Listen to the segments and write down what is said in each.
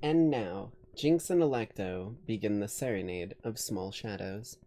And now, Jinx and Electo begin the Serenade of Small Shadows.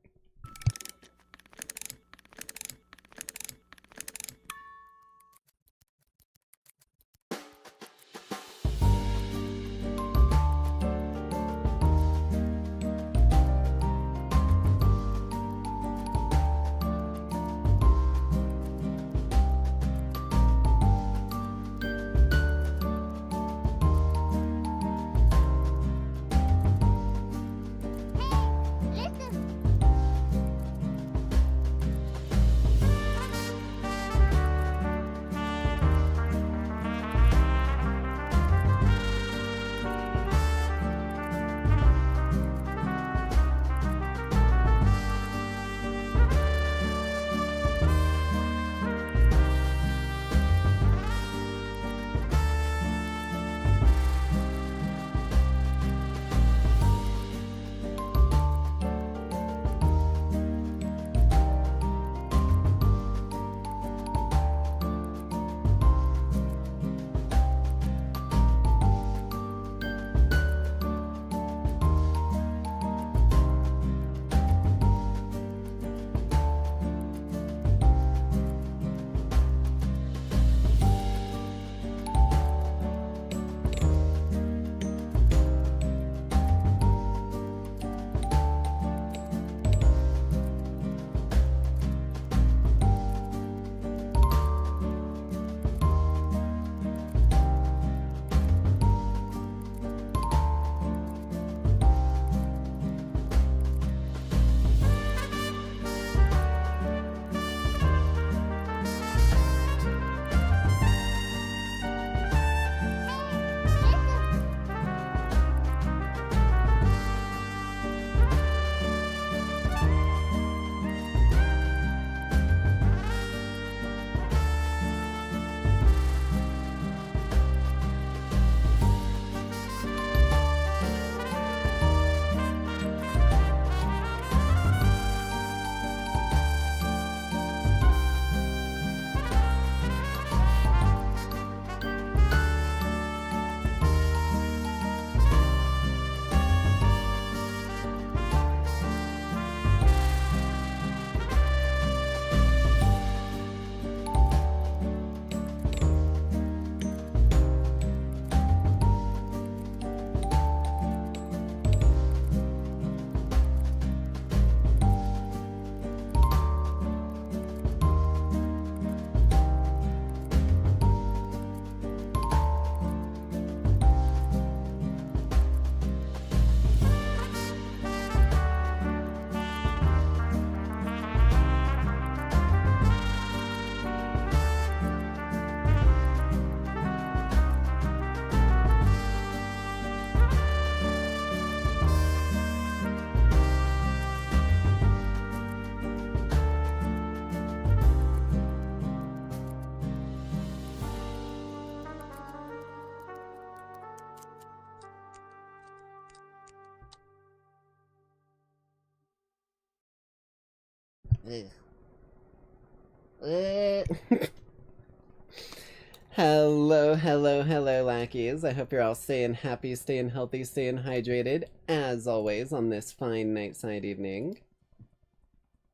Hello, hello, hello, Lackeys. I hope you're all staying happy, staying healthy, staying hydrated, as always, on this fine nightside evening.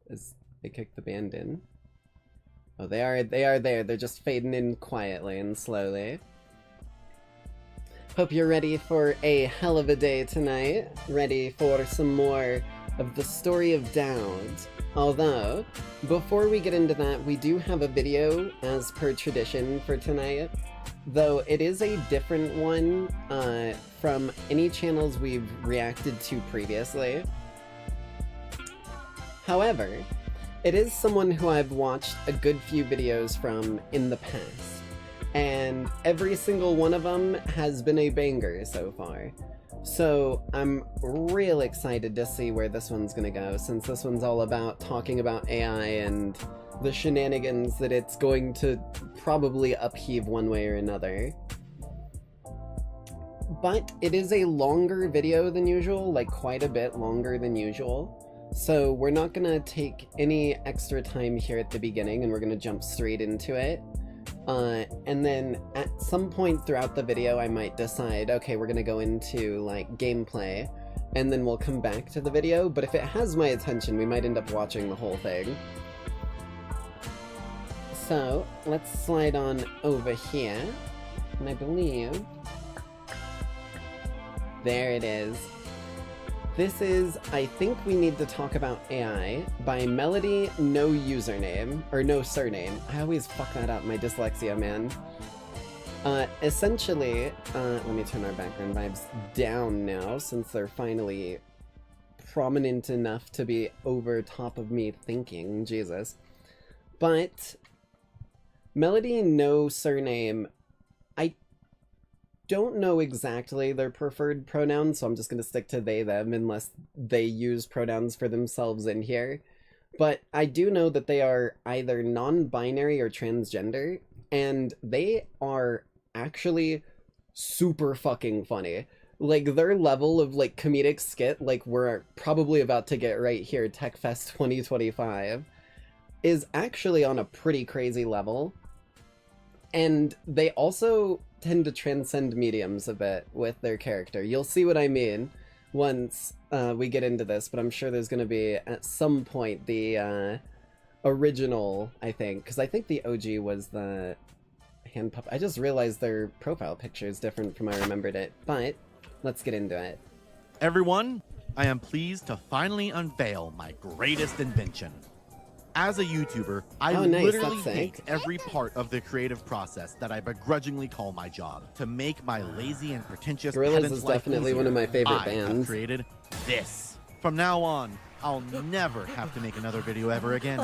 As they kick the band in. Oh, they are there. They're just fading in quietly and slowly. Hope you're ready for a hell of a day tonight. Ready for some more of the story of Daud. Although, before we get into that, we do have a video, as per tradition for tonight. though it is a different one from any channels we've reacted to previously. However, it is someone who I've watched a good few videos from in the past, and every single one of them has been a banger so far. So I'm real excited to see where this one's gonna go, since this one's all about talking about AI and the shenanigans that it's going to probably upheave one way or another. But it is a longer video than usual, like quite a bit longer than usual. So we're not gonna take any extra time here at the beginning, and we're gonna jump straight into it. And then at some point throughout the video I might decide, okay, we're gonna go into like gameplay, and then we'll come back to the video, but if it has my attention we might end up watching the whole thing. So let's slide on over here, and I believe there it is. This is I Think We Need to Talk About AI by Melody No Username, or No Surname. I always fuck that up, my dyslexia, man. Essentially, let me turn our background vibes down now, since they're finally prominent enough to be over top of me thinking, Jesus. But Melody No Surname, I don't know exactly their preferred pronouns, so I'm just going to stick to they, them, unless they use pronouns for themselves in here. But I do know that they are either non-binary or transgender, and they are actually super fucking funny. Like, their level of, like, comedic skit, like we're probably about to get right here, TechFest 2025, is actually on a pretty crazy level. And they also tend to transcend mediums a bit with their character. You'll see what I mean once we get into this, but I'm sure there's going to be at some point the original, I think, because I think the OG was the hand puppet. I just realized their profile picture is different from I remembered it, but let's get into it. Everyone, I am pleased to finally unveil my greatest invention. As a YouTuber, I literally hate every part of the creative process that I begrudgingly call my job. To make my lazy and pretentious Gorillaz is definitely one of my favorite bands. I have created this. From now on, I'll never have to make another video ever again.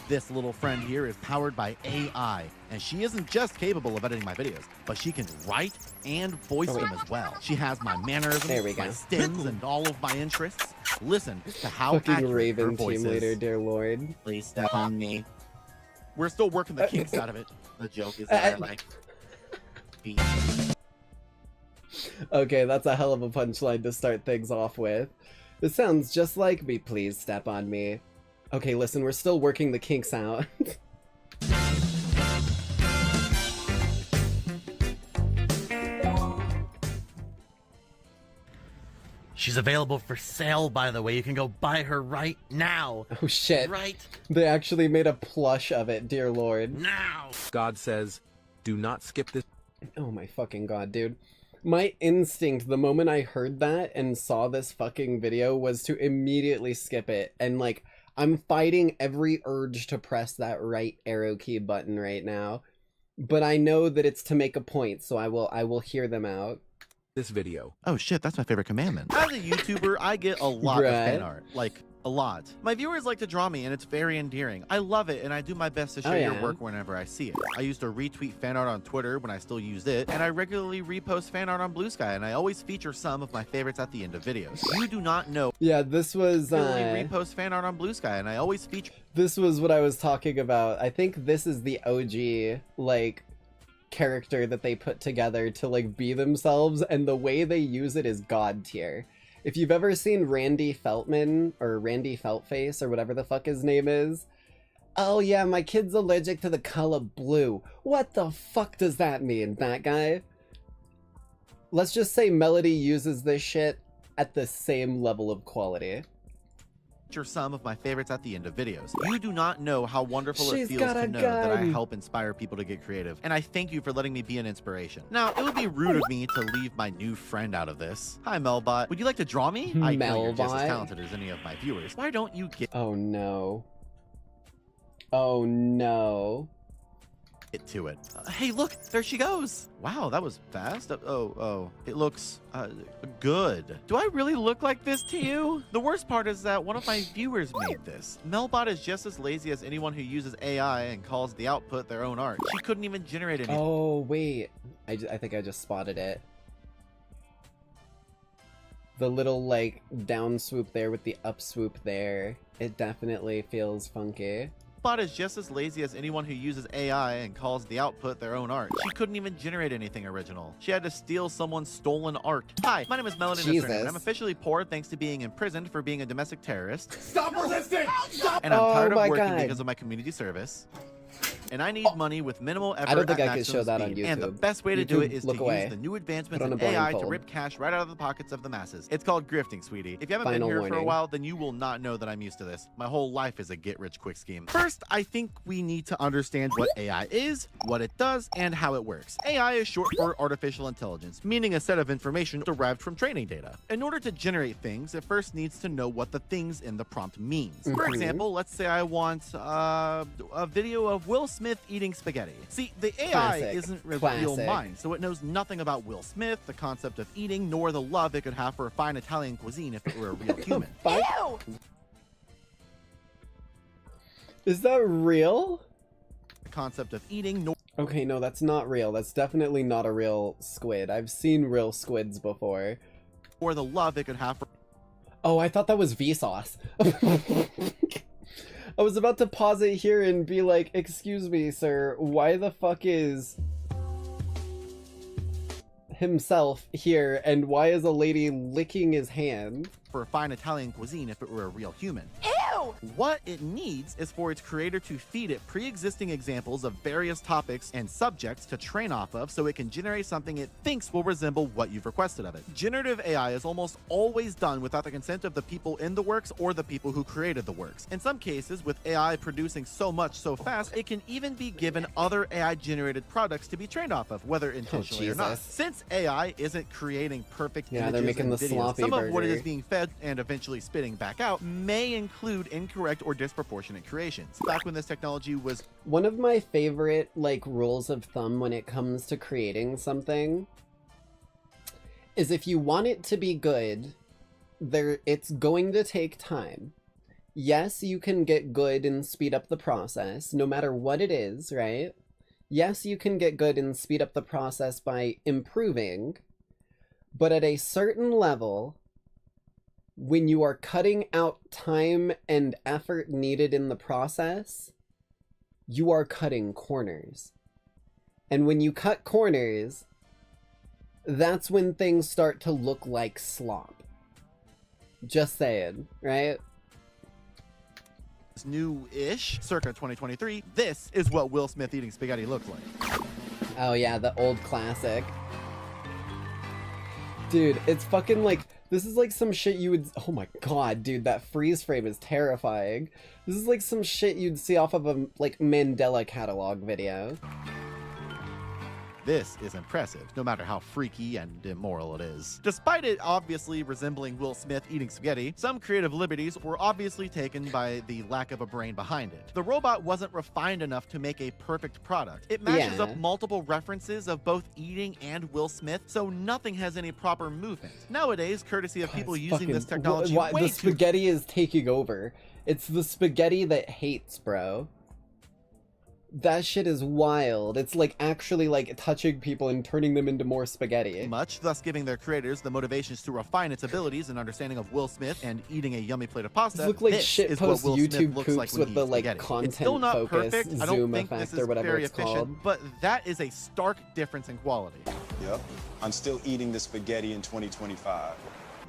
This little friend here is powered by AI, and she isn't just capable of editing my videos, but she can write and voice them as well. She has my mannerisms, my stims, and all of my interests. Listen to how fucking Raven team leader, dear lord. Please step on me. We're still working the kinks out of it. The joke is that I like. Okay, that's a hell of a punchline to start things off with. This sounds just like me. Please step on me. Okay, listen, we're still working the kinks out. She's available for sale, by the way. You can go buy her right now. Oh shit. Right They actually made a plush of it, dear lord. now. God says, do not skip this. Oh my fucking god, dude. My instinct the moment I heard that and saw this fucking video was to immediately skip it. And like, I'm fighting every urge to press that right arrow key button right now. But I know that it's to make a point, so I will hear them out. This video. Oh shit, that's my favorite commandment. As a YouTuber, I get a lot of fan art. Like, a lot. My viewers like to draw me, and it's very endearing. I love it, and I do my best to share your work whenever I see it. I used to retweet fan art on Twitter when I still used it, and I regularly repost fan art on Blue Sky, and I always feature some of my favorites at the end of videos. You do not know. Yeah, this was repost fan art on Blue Sky, and I always feature. This was what I was talking about. I think this is the OG, like, character that they put together to, like, be themselves, and the way they use it is god tier. If you've ever seen Randy Feltman, or Randy Feltface, or whatever the fuck his name is, oh yeah, my kid's allergic to the color blue. What the fuck does that mean, that guy? Let's just say Melody uses this shit at the same level of quality. Some of my favorites at the end of videos. You do not know how wonderful it feels to know gun. that I help inspire people to get creative, and I thank you for letting me be an inspiration. Now, it would be rude of me to leave my new friend out of this. Hi, Melbot. Would you like to draw me? I know you're just as talented as any of my viewers. Why don't you get— Oh no. Oh no. to it. Hey, look, there she goes. Wow, that was fast. Oh, it looks good. Do I really look like this to you? The worst part is that one of my viewers made this. Melbot is just as lazy as anyone who uses AI and calls the output their own art. She couldn't even generate anything. Oh, wait. I think I just spotted it. The little, like, down swoop there with the up swoop there. It definitely feels funky. Bot is just as lazy as anyone who uses AI and calls the output their own art. She couldn't even generate anything original. She had to steal someone's stolen art. Hi, my name is Melanie Nosurname, and I'm officially poor thanks to being imprisoned for being a domestic terrorist. Stop resisting! And I'm tired of working because of my community service. And I need money with minimal effort. I don't think at I could show that on speed. YouTube. And the best way to do it is to use the new advancements in AI to blindfold. rip cash right out of the pockets of the masses. It's called grifting, sweetie. If you haven't been here for a while, then you will not know that I'm used to this. My whole life is a get-rich-quick scheme. First, I think we need to understand what AI is, what it does, and how it works. AI is short for artificial intelligence, meaning a set of information derived from training data. In order to generate things, it first needs to know what the things in the prompt means. For example, let's say I want a video of Will Smith eating spaghetti. See, the AI isn't a real mind, so it knows nothing about Will Smith, the concept of eating, nor the love it could have for a fine Italian cuisine if it were a real human. Ew! Is that real? The concept of eating, nor... Okay, no, that's not real. That's definitely not a real squid. I've seen real squids before. Or the love it could have for... Oh, I thought that was Vsauce. I was about to pause it here and be like, excuse me, sir, why the fuck is himself here, and why is a lady licking his hand? For a fine Italian cuisine if it were a real human. Ew! What it needs is for its creator to feed it pre-existing examples of various topics and subjects to train off of so it can generate something it thinks will resemble what you've requested of it. Generative AI is almost always done without the consent of the people in the works or the people who created the works. In some cases, with AI producing so much so fast, it can even be given other AI-generated products to be trained off of, whether intentionally or not. Since AI isn't creating perfect images they're making and the videos, sloppy some burger. of what it is being fed and eventually spitting back out may include incorrect or disproportionate creations. Back when this technology was... One of my favorite, like, rules of thumb when it comes to creating something is if you want it to be good, it's going to take time. Yes, you can get good and speed up the process, no matter what it is, right? Yes, you can get good and speed up the process by improving, but at a certain level, when you are cutting out time and effort needed in the process, you are cutting corners. And when you cut corners, that's when things start to look like slop. Just saying, right? New-ish, circa 2023, this is what Will Smith eating spaghetti looks like. Oh yeah, the old classic. Dude, it's fucking like, this is like some shit you would, oh my god, dude, that freeze frame is terrifying. This is like some shit you'd see off of a, like, Mandela catalog video. This is impressive, no matter how freaky and immoral it is. Despite it obviously resembling Will Smith eating spaghetti, some creative liberties were obviously taken by the lack of a brain behind it. The robot wasn't refined enough to make a perfect product. It matches up multiple references of both eating and Will Smith, so nothing has any proper movement. Nowadays, courtesy of people using this technology the spaghetti is taking over. It's the spaghetti that hates, bro. That shit is wild. It's like actually like touching people and turning them into more spaghetti. Much, thus giving their creators the motivations to refine its abilities and understanding of Will Smith and eating a yummy plate of pasta. This look like this shit is post what Will YouTube Smith looks poops like when with he the eats like spaghetti. content It's still not focus perfect. I zoom don't think effect this is or whatever very it's efficient, called. but that is a stark difference in quality. Yep, I'm still eating the spaghetti in 2025.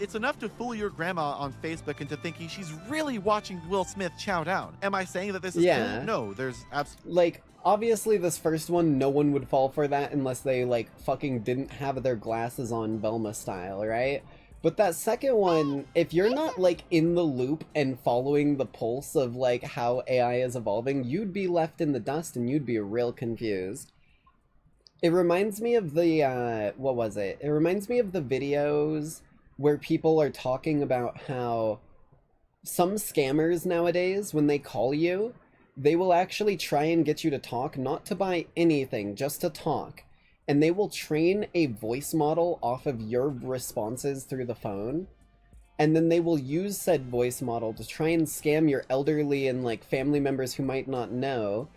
It's enough to fool your grandma on Facebook into thinking she's really watching Will Smith chow down. Am I saying that this is cool? No, there's absolutely... Like, obviously this first one, no one would fall for that unless they, like, fucking didn't have their glasses on Velma style, right? But that second one, if you're not, like, in the loop and following the pulse of, like, how AI is evolving, you'd be left in the dust and you'd be real confused. It reminds me of the, what was it? It reminds me of the videos where people are talking about how some scammers nowadays, when they call you, they will actually try and get you to talk, not to buy anything, just to talk. And they will train a voice model off of your responses through the phone. And then they will use said voice model to try and scam your elderly and like family members who might not know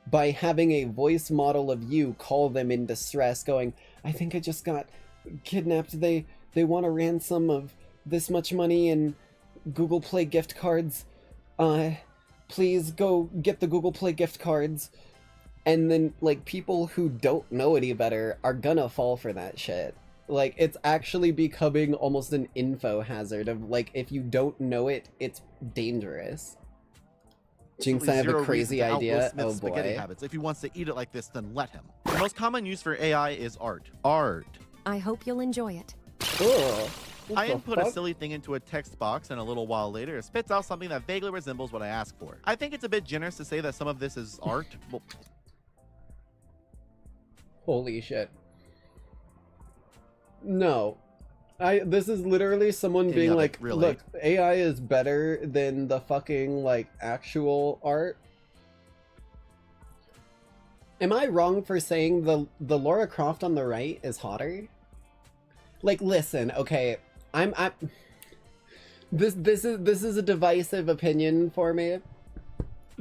by having a voice model of you call them in distress going, I think I just got kidnapped. They want a ransom of this much money and Google Play gift cards. Please go get the Google Play gift cards. And then, like, people who don't know any better are gonna fall for that shit. Like, it's actually becoming almost an info hazard of, like, if you don't know it, it's dangerous. Jinx, I have a crazy idea. Oh boy. Habits. If he wants to eat it like this, then let him. The most common use for AI is art. Art. I hope you'll enjoy it. Ugh. I input a silly thing into a text box, and a little while later, it spits out something that vaguely resembles what I asked for. I think it's a bit generous to say that some of this is art. Well, holy shit. No. This is literally someone being like, really? Look, AI is better than the fucking, like, actual art. Am I wrong for saying the Lara Croft on the right is hotter? Like, listen, okay, this is a divisive opinion for me,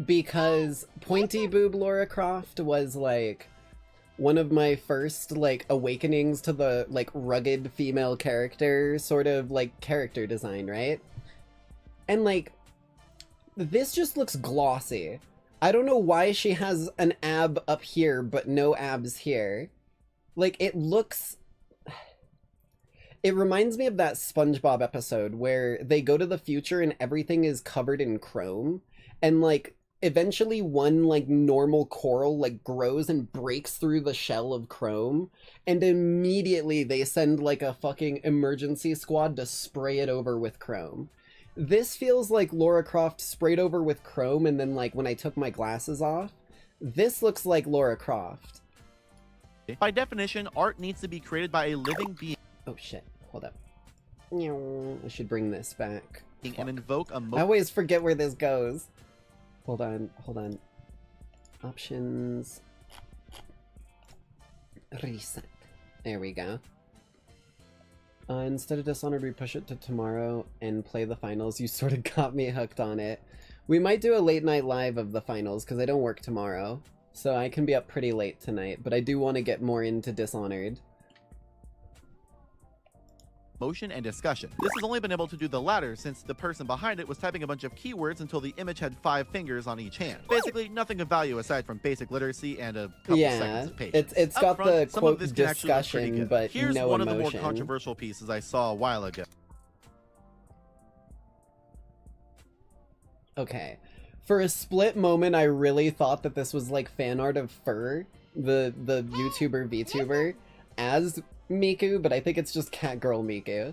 because pointy boob Lara Croft was like one of my first like awakenings to the like rugged female character sort of like character design, right? And like this just looks glossy. I don't know why she has an ab up here but no abs here. Like it looks, it reminds me of that SpongeBob episode where they go to the future and everything is covered in chrome, and like eventually one like normal coral like grows and breaks through the shell of chrome, and immediately they send like a fucking emergency squad to spray it over with chrome. This feels like Lara Croft sprayed over with chrome, and then like when I took my glasses off, this looks like Lara Croft. By definition, art needs to be created by a living being. Oh shit, hold up. I should bring this back. And invoke a I always forget where this goes. Hold on. Options. Reset. There we go. Instead of Dishonored, we push it to tomorrow and play the finals. You sort of got me hooked on it. We might do a late night live of the finals, because I don't work tomorrow. So I can be up pretty late tonight, but I do want to get more into Dishonored. Motion and discussion. This has only been able to do the latter since the person behind it was typing a bunch of keywords until the image had 5 fingers on each hand. Basically, nothing of value aside from basic literacy and a couple seconds of patience. It's got the quote discussion, but here's no one emotion. of the more controversial pieces I saw a while ago. Okay. For a split moment, I really thought that this was like fan art of Fur, the YouTuber VTuber, as Miku, but I think it's just Catgirl Miku.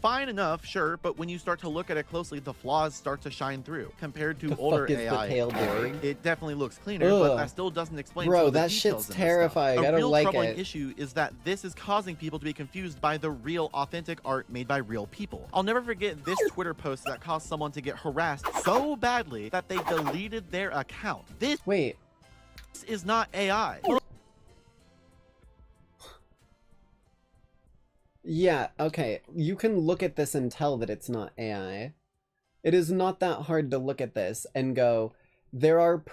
Fine enough, sure, but when you start to look at it closely, the flaws start to shine through. Compared to older AI, it definitely looks cleaner, but that still doesn't explain. Bro, that shit's terrifying. I don't like it. A real troubling issue is that this is causing people to be confused by the real, authentic art made by real people. I'll never forget this Twitter post that caused someone to get harassed so badly that they deleted their account. This is not AI. Yeah, okay. You can look at this and tell that it's not AI. It is not that hard to look at this and go, there are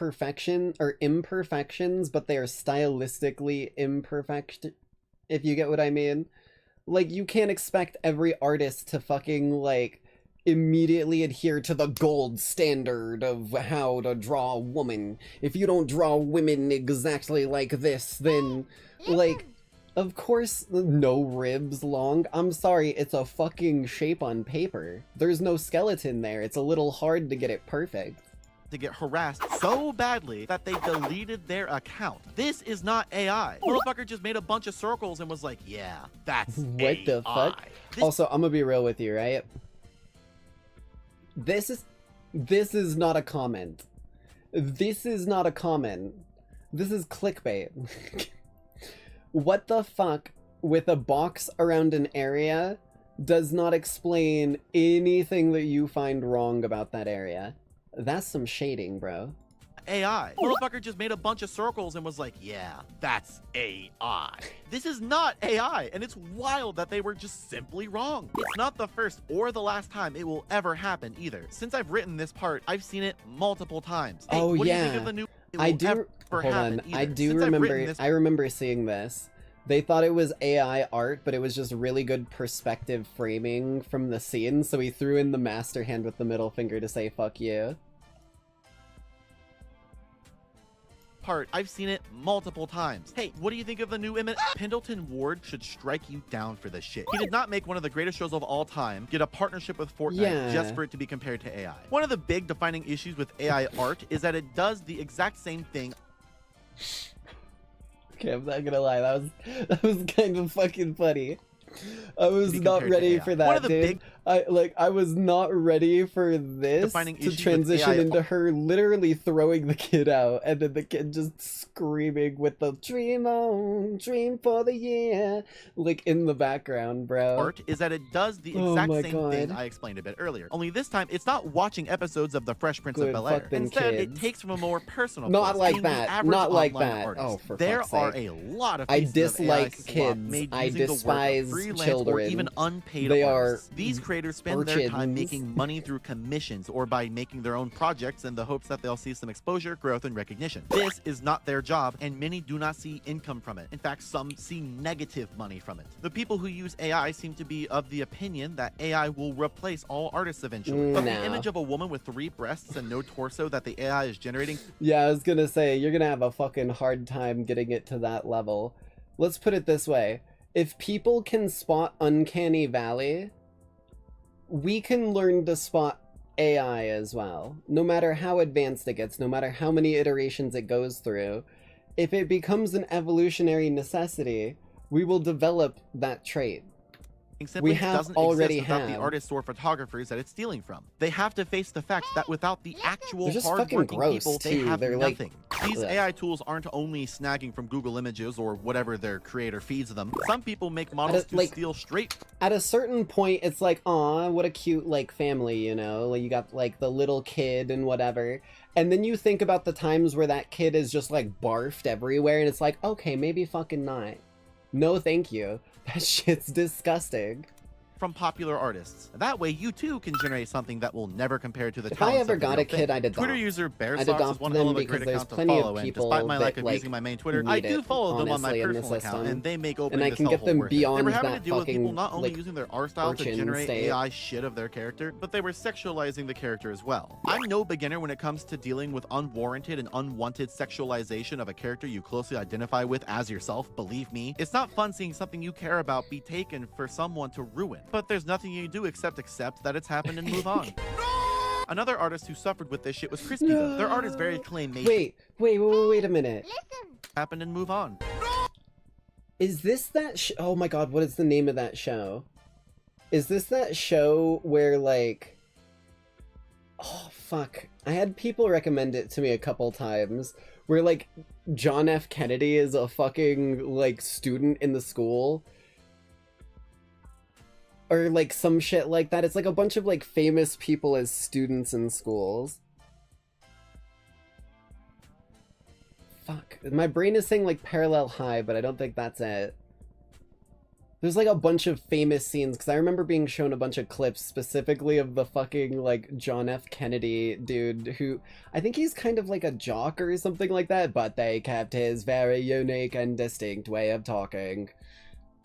imperfections, but they are stylistically imperfect, if you get what I mean. Like, you can't expect every artist to fucking, like, immediately adhere to the gold standard of how to draw a woman. If you don't draw women exactly like this, then, like... Of course, no ribs long. I'm sorry, it's a fucking shape on paper. There's no skeleton there. It's a little hard to get it perfect. To get harassed so badly that they deleted their account. This is not AI. Motherfucker just made a bunch of circles and was like, yeah, that's what AI. The fuck? Also, I'm gonna be real with you, right? This is not a comment. This is not a comment. This is clickbait. What the fuck with a box around an area does not explain anything that you find wrong about that area. That's some shading, bro. AI. Motherfucker just made a bunch of circles and was like, yeah, that's AI. This is not AI, and it's wild that they were just simply wrong. It's not the first or the last time it will ever happen either. Since I've written this part, I've seen it multiple times. Hey, oh what yeah, do you think of the new? I remember seeing this. They thought it was AI art, but it was just really good perspective framing from the scene, so he threw in the master hand with the middle finger to say fuck you. I've seen it multiple times. Hey, what do you think of the new image? Pendleton Ward should strike you down for this shit. He did not make one of the greatest shows of all time get a partnership with Fortnite just for it to be compared to AI. One of the big defining issues with AI art is that it does the exact same thing. Okay, I'm not gonna lie, that was kind of fucking funny. I was not ready for that, dude. I was not ready for this to transition into her literally throwing the kid out, and then the kid just screaming with the dream on, dream for the year, like in the background, bro. Art is that it does the exact same thing I explained a bit earlier. Only this time, it's not watching episodes of The Fresh Prince of Bel-Air. Instead, it takes from a more personal place. Not like that. Not like that. Oh, for fuck's sake. There are a lot of I dislike kids. I despise children. Or even unpaid artists. These creators spend their time making money through commissions or by making their own projects in the hopes that they'll see some exposure, growth, and recognition. This is not their job, and many do not see income from it. In fact, some see negative money from it. The people who use AI seem to be of the opinion that AI will replace all artists eventually. But the image of a woman with 3 breasts and no torso that the AI is generating... Yeah, I was gonna say, you're gonna have a fucking hard time getting it to that level. Let's put it this way. If people can spot Uncanny Valley, we can learn to spot AI as well. No matter how advanced it gets, no matter how many iterations it goes through, if it becomes an evolutionary necessity, we will develop that trait. Simply doesn't exist without the artists or photographers that it's stealing from. They have to face the fact that without the actual hard-working people, they have nothing. These AI tools aren't only snagging from Google Images or whatever their creator feeds them. Some people make models to steal straight. At a certain point, it's like, aw, what a cute, like, family, you know? Like, you got, like, the little kid and whatever. And then you think about the times where that kid is just, like, barfed everywhere, and it's like, okay, maybe fucking not. No, thank you. That shit's disgusting. From popular artists. That way, you too can generate something that will never compare to the If I ever got a kid, I'd adopt. Twitter user BearSocks is one hell of a great account to follow, and despite my lack of using my main Twitter, I do follow them on my personal account, and they make opening this hell worth it. They were having to deal with people not only using their art style to generate AI shit of their character, but they were sexualizing the character as well. I'm no beginner when it comes to dealing with unwarranted and unwanted sexualization of a character you closely identify with as yourself, believe me. It's not fun seeing something you care about be taken for someone to ruin, but there's nothing you can do except accept that it's happened and move on. Another artist who suffered with this shit was Crispy. Their art is very claymation. Wait a minute. Happened and move on. Is this that oh my god, what is the name of that show? Is this that show where, like... Oh, fuck. I had people recommend it to me a couple times, where, like, John F. Kennedy is a fucking, like, student in the school. Or, like, some shit like that. It's, like, a bunch of, like, famous people as students in schools. Fuck. My brain is saying, like, Parallel High, but I don't think that's it. There's, like, a bunch of famous scenes, because I remember being shown a bunch of clips specifically of the fucking, like, John F. Kennedy dude who... I think he's kind of like a jock or something like that, but they kept his very unique and distinct way of talking.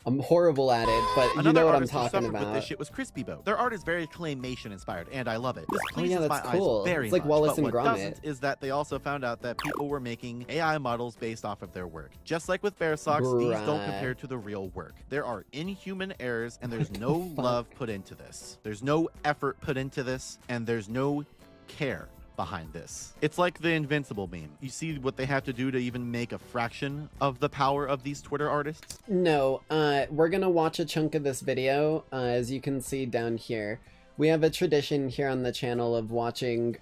I'm horrible at it, but you know what I'm talking about. With this shit was Crispy Boat. Their art is very claymation inspired, and I love it. This pleases my cool. eyes very it's like much. Wallace but and what Gromit. Doesn't is that they also found out that people were making AI models based off of their work. Just like with BearSocks, these don't compare to the real work. There are inhuman errors, and there's no love put into this. There's no effort put into this, and there's no care behind this. It's like the Invincible meme. You see what they have to do to even make a fraction of the power of these Twitter artists? No, we're gonna watch a chunk of this video. As you can see down here, we have a tradition here on the channel of watching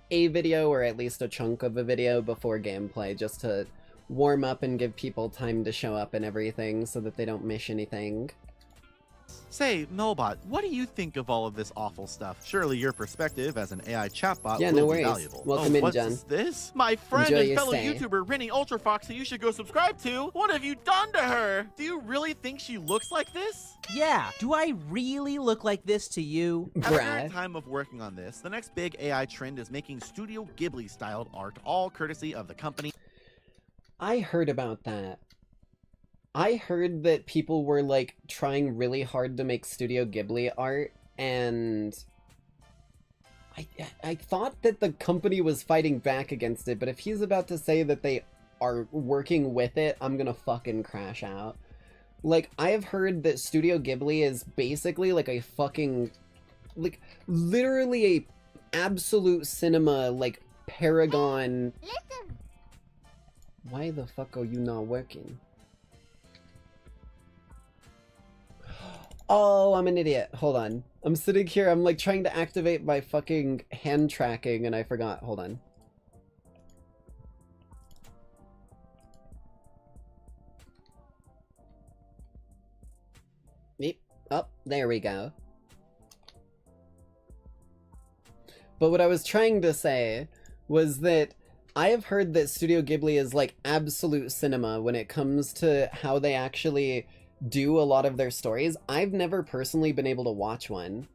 a video, or at least a chunk of a video, before gameplay, just to warm up and give people time to show up and everything so that they don't miss anything. Say, Melbot, what do you think of all of this awful stuff? Surely your perspective as an AI chatbot Yeah, will no be worries. valuable. Welcome in, what's John. this? My friend Enjoy and your fellow stay. YouTuber Rennie Ultrafox, who you should go subscribe to. What have you done to her? Do you really think she looks like this? Yeah, do I really look like this to you? After a Brad. time of working on this, the next big AI trend is making Studio Ghibli-styled art, all courtesy of the company. I heard about that. I heard that people were, like, trying really hard to make Studio Ghibli art, and I thought that the company was fighting back against it, but if he's about to say that they are working with it, I'm gonna fucking crash out. Like, I have heard that Studio Ghibli is basically like a fucking, like, literally a absolute cinema, like, paragon. Listen. Why the fuck are you not working? Oh, I'm an idiot. Hold on. I'm sitting here, I'm like trying to activate my fucking hand tracking and I forgot. Hold on. Yep. Oh, there we go. But what I was trying to say was that I have heard that Studio Ghibli is like absolute cinema when it comes to how they actually do a lot of their stories. I've never personally been able to watch one.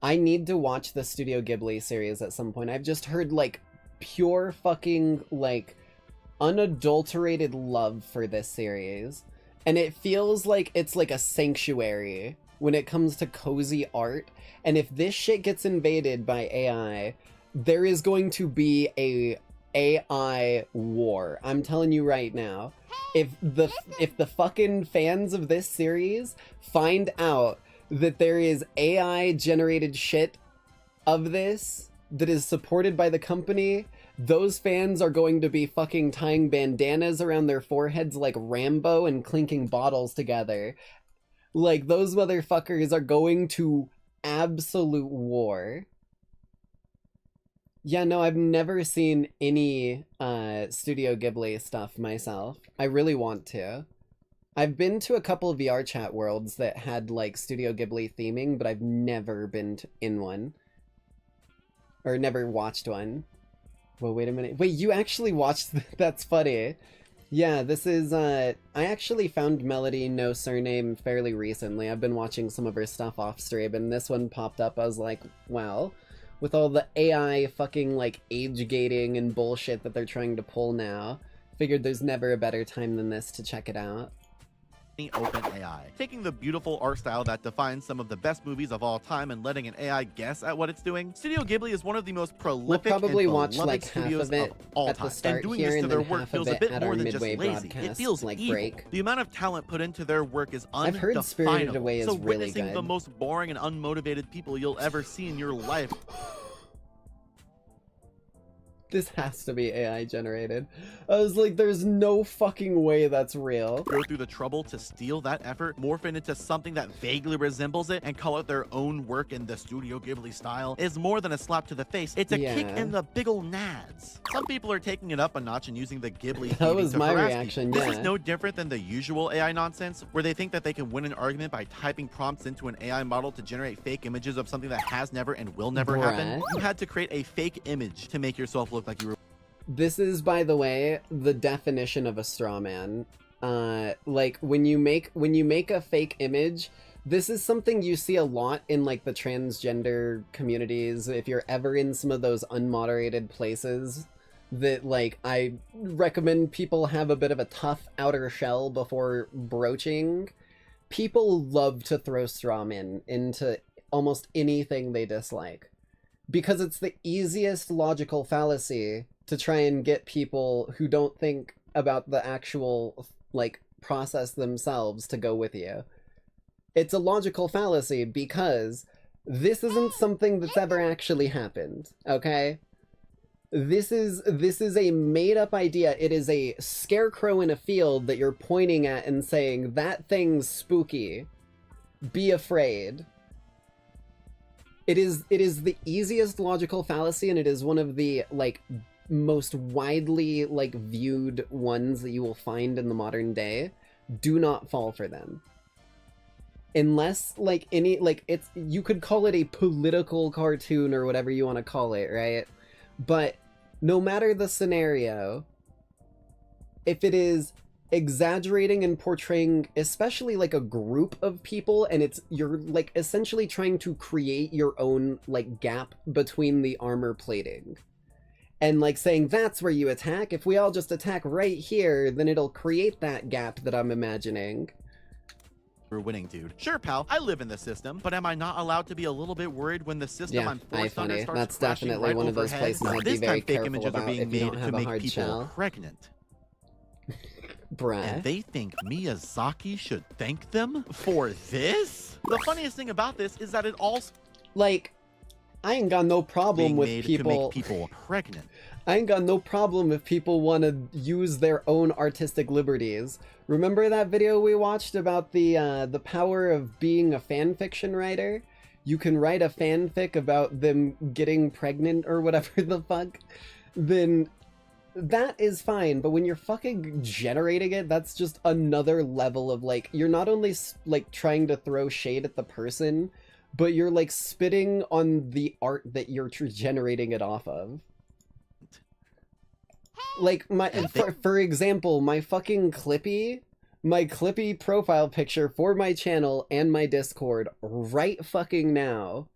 I need to watch the Studio Ghibli series at some point. I've just heard like pure fucking like unadulterated love for this series. And it feels like it's like a sanctuary when it comes to cozy art. And if this shit gets invaded by AI, there is going to be a AI war. I'm telling you right now. If the fucking fans of this series find out that there is AI generated shit of this that is supported by the company, those fans are going to be fucking tying bandanas around their foreheads like Rambo and clinking bottles together. Like, those motherfuckers are going to absolute war. Yeah, no, I've never seen any Studio Ghibli stuff myself. I really want to. I've been to a couple of VR chat worlds that had, like, Studio Ghibli theming, but I've never been in one. Or never watched one. Well, wait a minute. Wait, you actually watched... That's funny. Yeah, this is, I actually found Melody Nosurname fairly recently. I've been watching some of her stuff off stream, and this one popped up. I was like, wow. With all the AI fucking, like, age gating and bullshit that they're trying to pull now, figured there's never a better time than this to check it out. Open AI, taking the beautiful art style that defines some of the best movies of all time and letting an AI guess at what it's doing. Studio Ghibli is one of the most prolific We'll probably and watch beloved like half studios of it all at time. the start And doing here, this to and their then work half feels of a it bit at more our than just midway lazy. It broadcast, feels like, evil. break. The amount of talent put into their work is I've heard Spirited Away is so really witnessing good. the most boring and unmotivated people you'll ever see in your life. This has to be AI generated. I was like, there's no fucking way that's real. Go through the trouble to steal that effort, morph it into something that vaguely resembles it, and call it their own work in the Studio Ghibli style is more than a slap to the face. It's a kick in the big ol' nads. Some people are taking it up a notch and using the Ghibli That was to my harass reaction, people. yeah. This is no different than the usual AI nonsense, where they think that they can win an argument by typing prompts into an AI model to generate fake images of something that has never and will never happen. You had to create a fake image to make yourself look like you were. This is, by the way, the definition of a straw man. Like, when you make a fake image, this is something you see a lot in, like, the transgender communities. If you're ever in some of those unmoderated places that, like, I recommend people have a bit of a tough outer shell before broaching, people love to throw straw men into almost anything they dislike. Because it's the easiest logical fallacy to try and get people who don't think about the actual, like, process themselves to go with you. It's a logical fallacy because this isn't something that's ever actually happened, okay? This is a made-up idea. It is a scarecrow in a field that you're pointing at and saying, that thing's spooky. Be afraid. It is the easiest logical fallacy, and it is one of the, like, most widely, like, viewed ones that you will find in the modern day. Do not fall for them. unless like any like it's you could call it a political cartoon or whatever you want to call it, right? But no matter the scenario, if it is exaggerating and portraying especially like a group of people, and you're like essentially trying to create your own like gap between the armor plating and like saying that's where you attack, if we all just attack right here, then it'll create that gap that I'm imagining. We're winning, dude. Sure, pal, I live in the system, but am I not allowed to be a little bit worried when the system I'm forced under starts that's crashing definitely right one of those overhead? places I'd be This very time fake careful images are about being if you made don't have to a make hard people shell. pregnant. Bruh. And they think Miyazaki should thank them for this? The funniest thing about this is that it all like, I ain't got no problem with made people to make people pregnant. I ain't got no problem if people want to use their own artistic liberties. Remember that video we watched about the power of being a fan fiction writer? You can write a fanfic about them getting pregnant or whatever the fuck. Then that is fine, but when you're fucking generating it, that's just another level of like, you're not only like trying to throw shade at the person, but you're like spitting on the art that you're generating it off of. Like for example, my Clippy profile picture for my channel and my Discord right fucking now,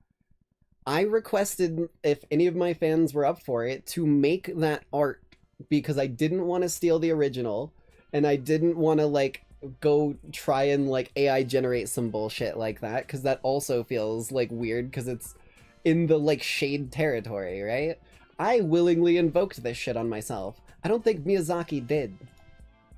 I requested, if any of my fans were up for it, to make that art because I didn't want to steal the original and I didn't want to like go try and like AI generate some bullshit like that, because that also feels like weird because it's in the like shade territory, right? I willingly invoked this shit on myself. I don't think Miyazaki did.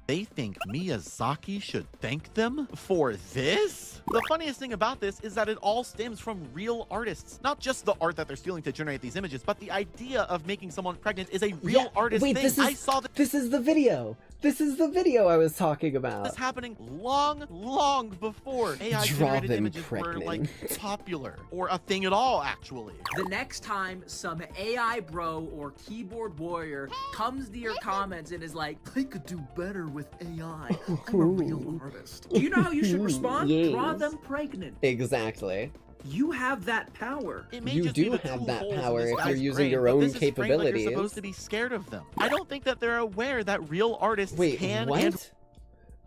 They think Miyazaki should thank them for this? The funniest thing about this is that it all stems from real artists. Not just the art that they're stealing to generate these images, but the idea of making someone pregnant is a real artist thing. I saw that. This is the video. This is the video I was talking about. This happening long before AI-generated images were like popular or a thing at all, actually. The next time some AI bro or keyboard warrior comes to your comments and is like, I could do better with AI. I'm a real artist. You know how you should respond? Yes. Draw them pregnant. Exactly. You have that power. You do have that power if you're using your own capabilities. You're supposed to be scared of them. I don't think that they're aware that real artists can. What?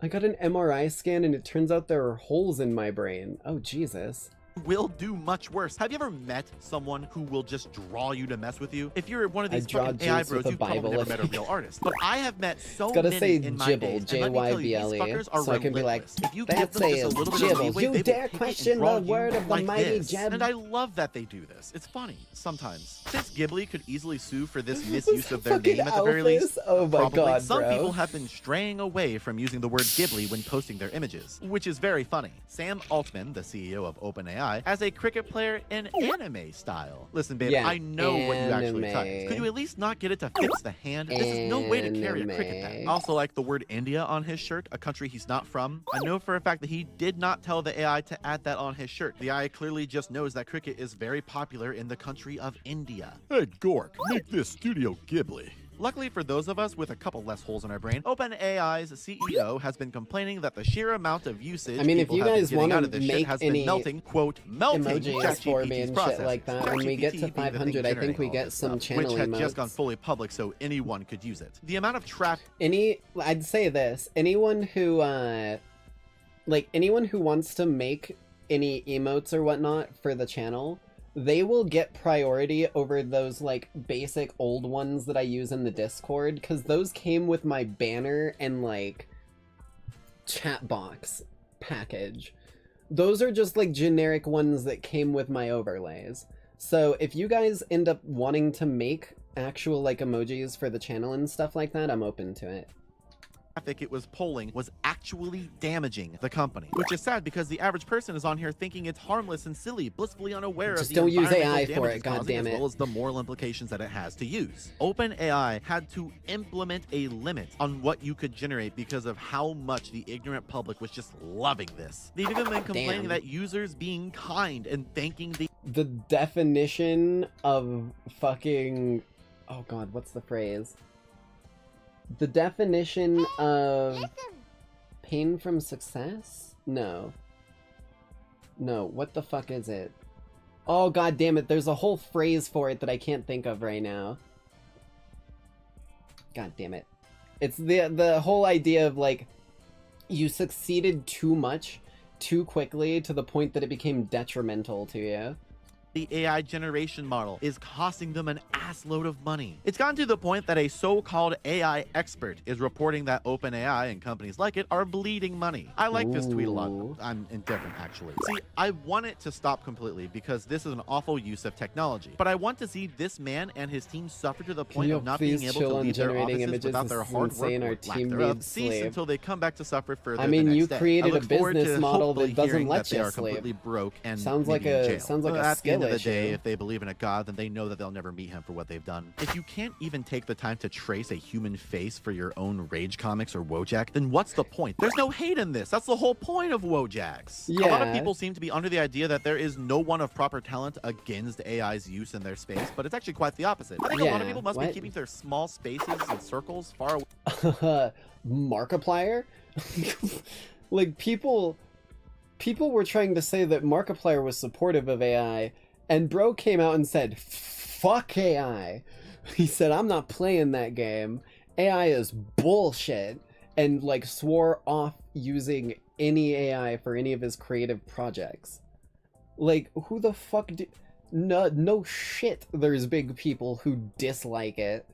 I got an MRI scan and it turns out there are holes in my brain. Oh, Jesus. Will do much worse. Have you ever met someone who will just draw you to mess with you? If you're one of these fucking AI bros, you've probably never met a real artist. But I have met so many in my days, and let me tell you, these fuckers are so I can be like, if you give them just a little bit of leeway, you dare question the word of the mighty Jeb. And I love that they do this. It's funny, sometimes. Since Ghibli could easily sue for this misuse of their name at the very least, oh my god, some people have been straying away from using the word Ghibli when posting their images, which is very funny. Sam Altman, the CEO of OpenAI, has a cricket player in anime style. Listen, babe, I know what you actually typed. Could you at least not get it to fix the hand? This is no way to carry a cricket bat. Also, like the word India on his shirt, a country he's not from. I know for a fact that he did not tell the AI to add that on his shirt. The AI clearly just knows that cricket is very popular in the country of India. Hey, Gork, make this Studio Ghibli. Luckily for those of us with a couple less holes in our brain, OpenAI's CEO has been complaining that the sheer amount of usage if you guys want to make has been melting, quote, melting emojis for me and shit like that, when we get to 500, I think we get some channel which had emotes. just gone fully public, so anyone could use it. The amount of traffic. I'd say this: anyone who wants to make any emotes or whatnot for the channel, they will get priority over those like basic old ones that I use in the Discord, because those came with my banner and like chat box package. Those are just like generic ones that came with my overlays. So if you guys end up wanting to make actual like emojis for the channel and stuff like that, I'm open to it. It was polling was actually damaging the company, which is sad because the average person is on here thinking it's harmless and silly, blissfully unaware of the don't use environmental AI damage for it, it's causing, goddammit. as well as the moral implications that it has to use. OpenAI had to implement a limit on what you could generate because of how much the ignorant public was just loving this. They've even been complaining that users being kind and thanking the definition of fucking, oh god, what's the phrase? The definition of pain from success? No. No, what the fuck is it? Oh, god damn it, there's a whole phrase for it that I can't think of right now. God damn it. It's the whole idea of, like, you succeeded too much, too quickly, to the point that it became detrimental to you. The AI generation model is costing them an assload of money. It's gotten to the point that a so-called AI expert is reporting that OpenAI and companies like it are bleeding money. I like this tweet a lot. I'm indifferent, actually. See, I want it to stop completely because this is an awful use of technology. But I want to see this man and his team suffer to the point of not being able to leave their offices without their hard work or lack thereof cease until they come back to suffer further. I mean, the next you day. created a forward business to model that hopefully doesn't hearing let that they you are sleep. completely broke and sounds like maybe in jail. sounds like a at the end of the skill day, issue. if they believe in a god, then they know that they'll never meet him for what they've done. If you can't even take the time to trace a human face for your own Rage comics or Wojak, then what's the point? There's no hate in this. That's the whole point of Wojaks. A lot of people seem to be under the idea that there is no one of proper talent against AI's use in their space, but it's actually quite the opposite. I think a lot of people must be keeping their small spaces and circles far away. Markiplier? Like, people were trying to say that Markiplier was supportive of AI, and bro came out and said, fuck AI. He said, I'm not playing that game. AI is bullshit. And, like, swore off using any AI for any of his creative projects. Like, who the fuck no shit there's big people who dislike it.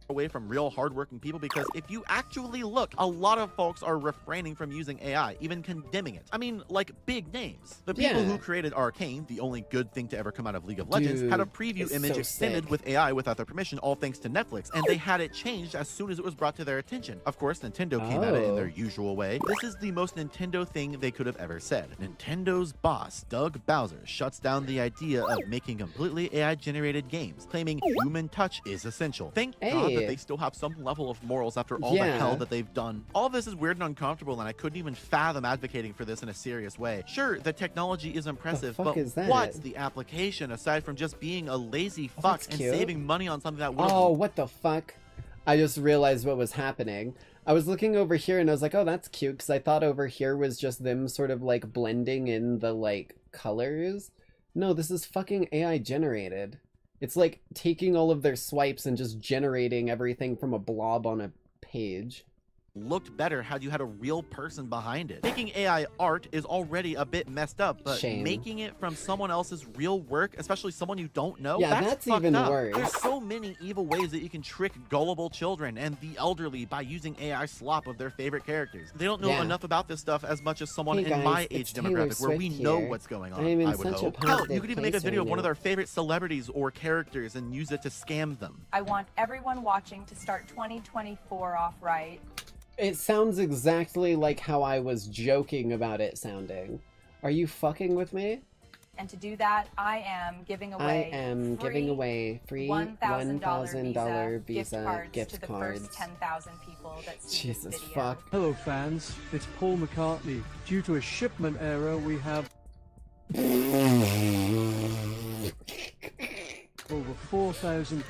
Away from real hardworking people, because if you actually look, a lot of folks are refraining from using AI, even condemning it. I mean, like, big names. The people who created Arcane, the only good thing to ever come out of League of Legends, had a preview image extended with AI without their permission, all thanks to Netflix, and they had it changed as soon as it was brought to their attention. Of course, Nintendo came at it in their usual way. This is the most Nintendo thing they could have ever said. Nintendo's boss, Doug Bowser, shuts down the idea of making completely AI-generated games, claiming human touch is essential. Thank God that they still have some level of morals after all the hell that they've done. All of this is weird and uncomfortable, and I couldn't even fathom advocating for this in a serious way. Sure, the technology is impressive, but what's the application aside from just being a lazy fuck and saving money on something that would what the fuck? I just realized what was happening. I was looking over here and I was like, oh, that's cute, because I thought over here was just them sort of, like, blending in the, like, colors. No, this is fucking AI generated. It's like taking all of their swipes and just generating everything from a blob on a page. Looked better had you had a real person behind it. Making AI art is already a bit messed up, but making it from someone else's real work, especially someone you don't know, that's even worse. There's so many evil ways that you can trick gullible children and the elderly by using AI slop of their favorite characters. They don't know enough about this stuff as much as someone in my age demographic where we know what's going on, I would hope. Hell, you could even make a video of one of their favorite celebrities or characters and use it to scam them. I want everyone watching to start 2024 off right. It sounds exactly like how I was joking about it sounding. Are you fucking with me? And to do that, I am giving away free $1,000 Visa gift cards to the first 10,000 people that see this video. Fuck. Hello fans, it's Paul McCartney. Due to a shipment error, we have over 4,000.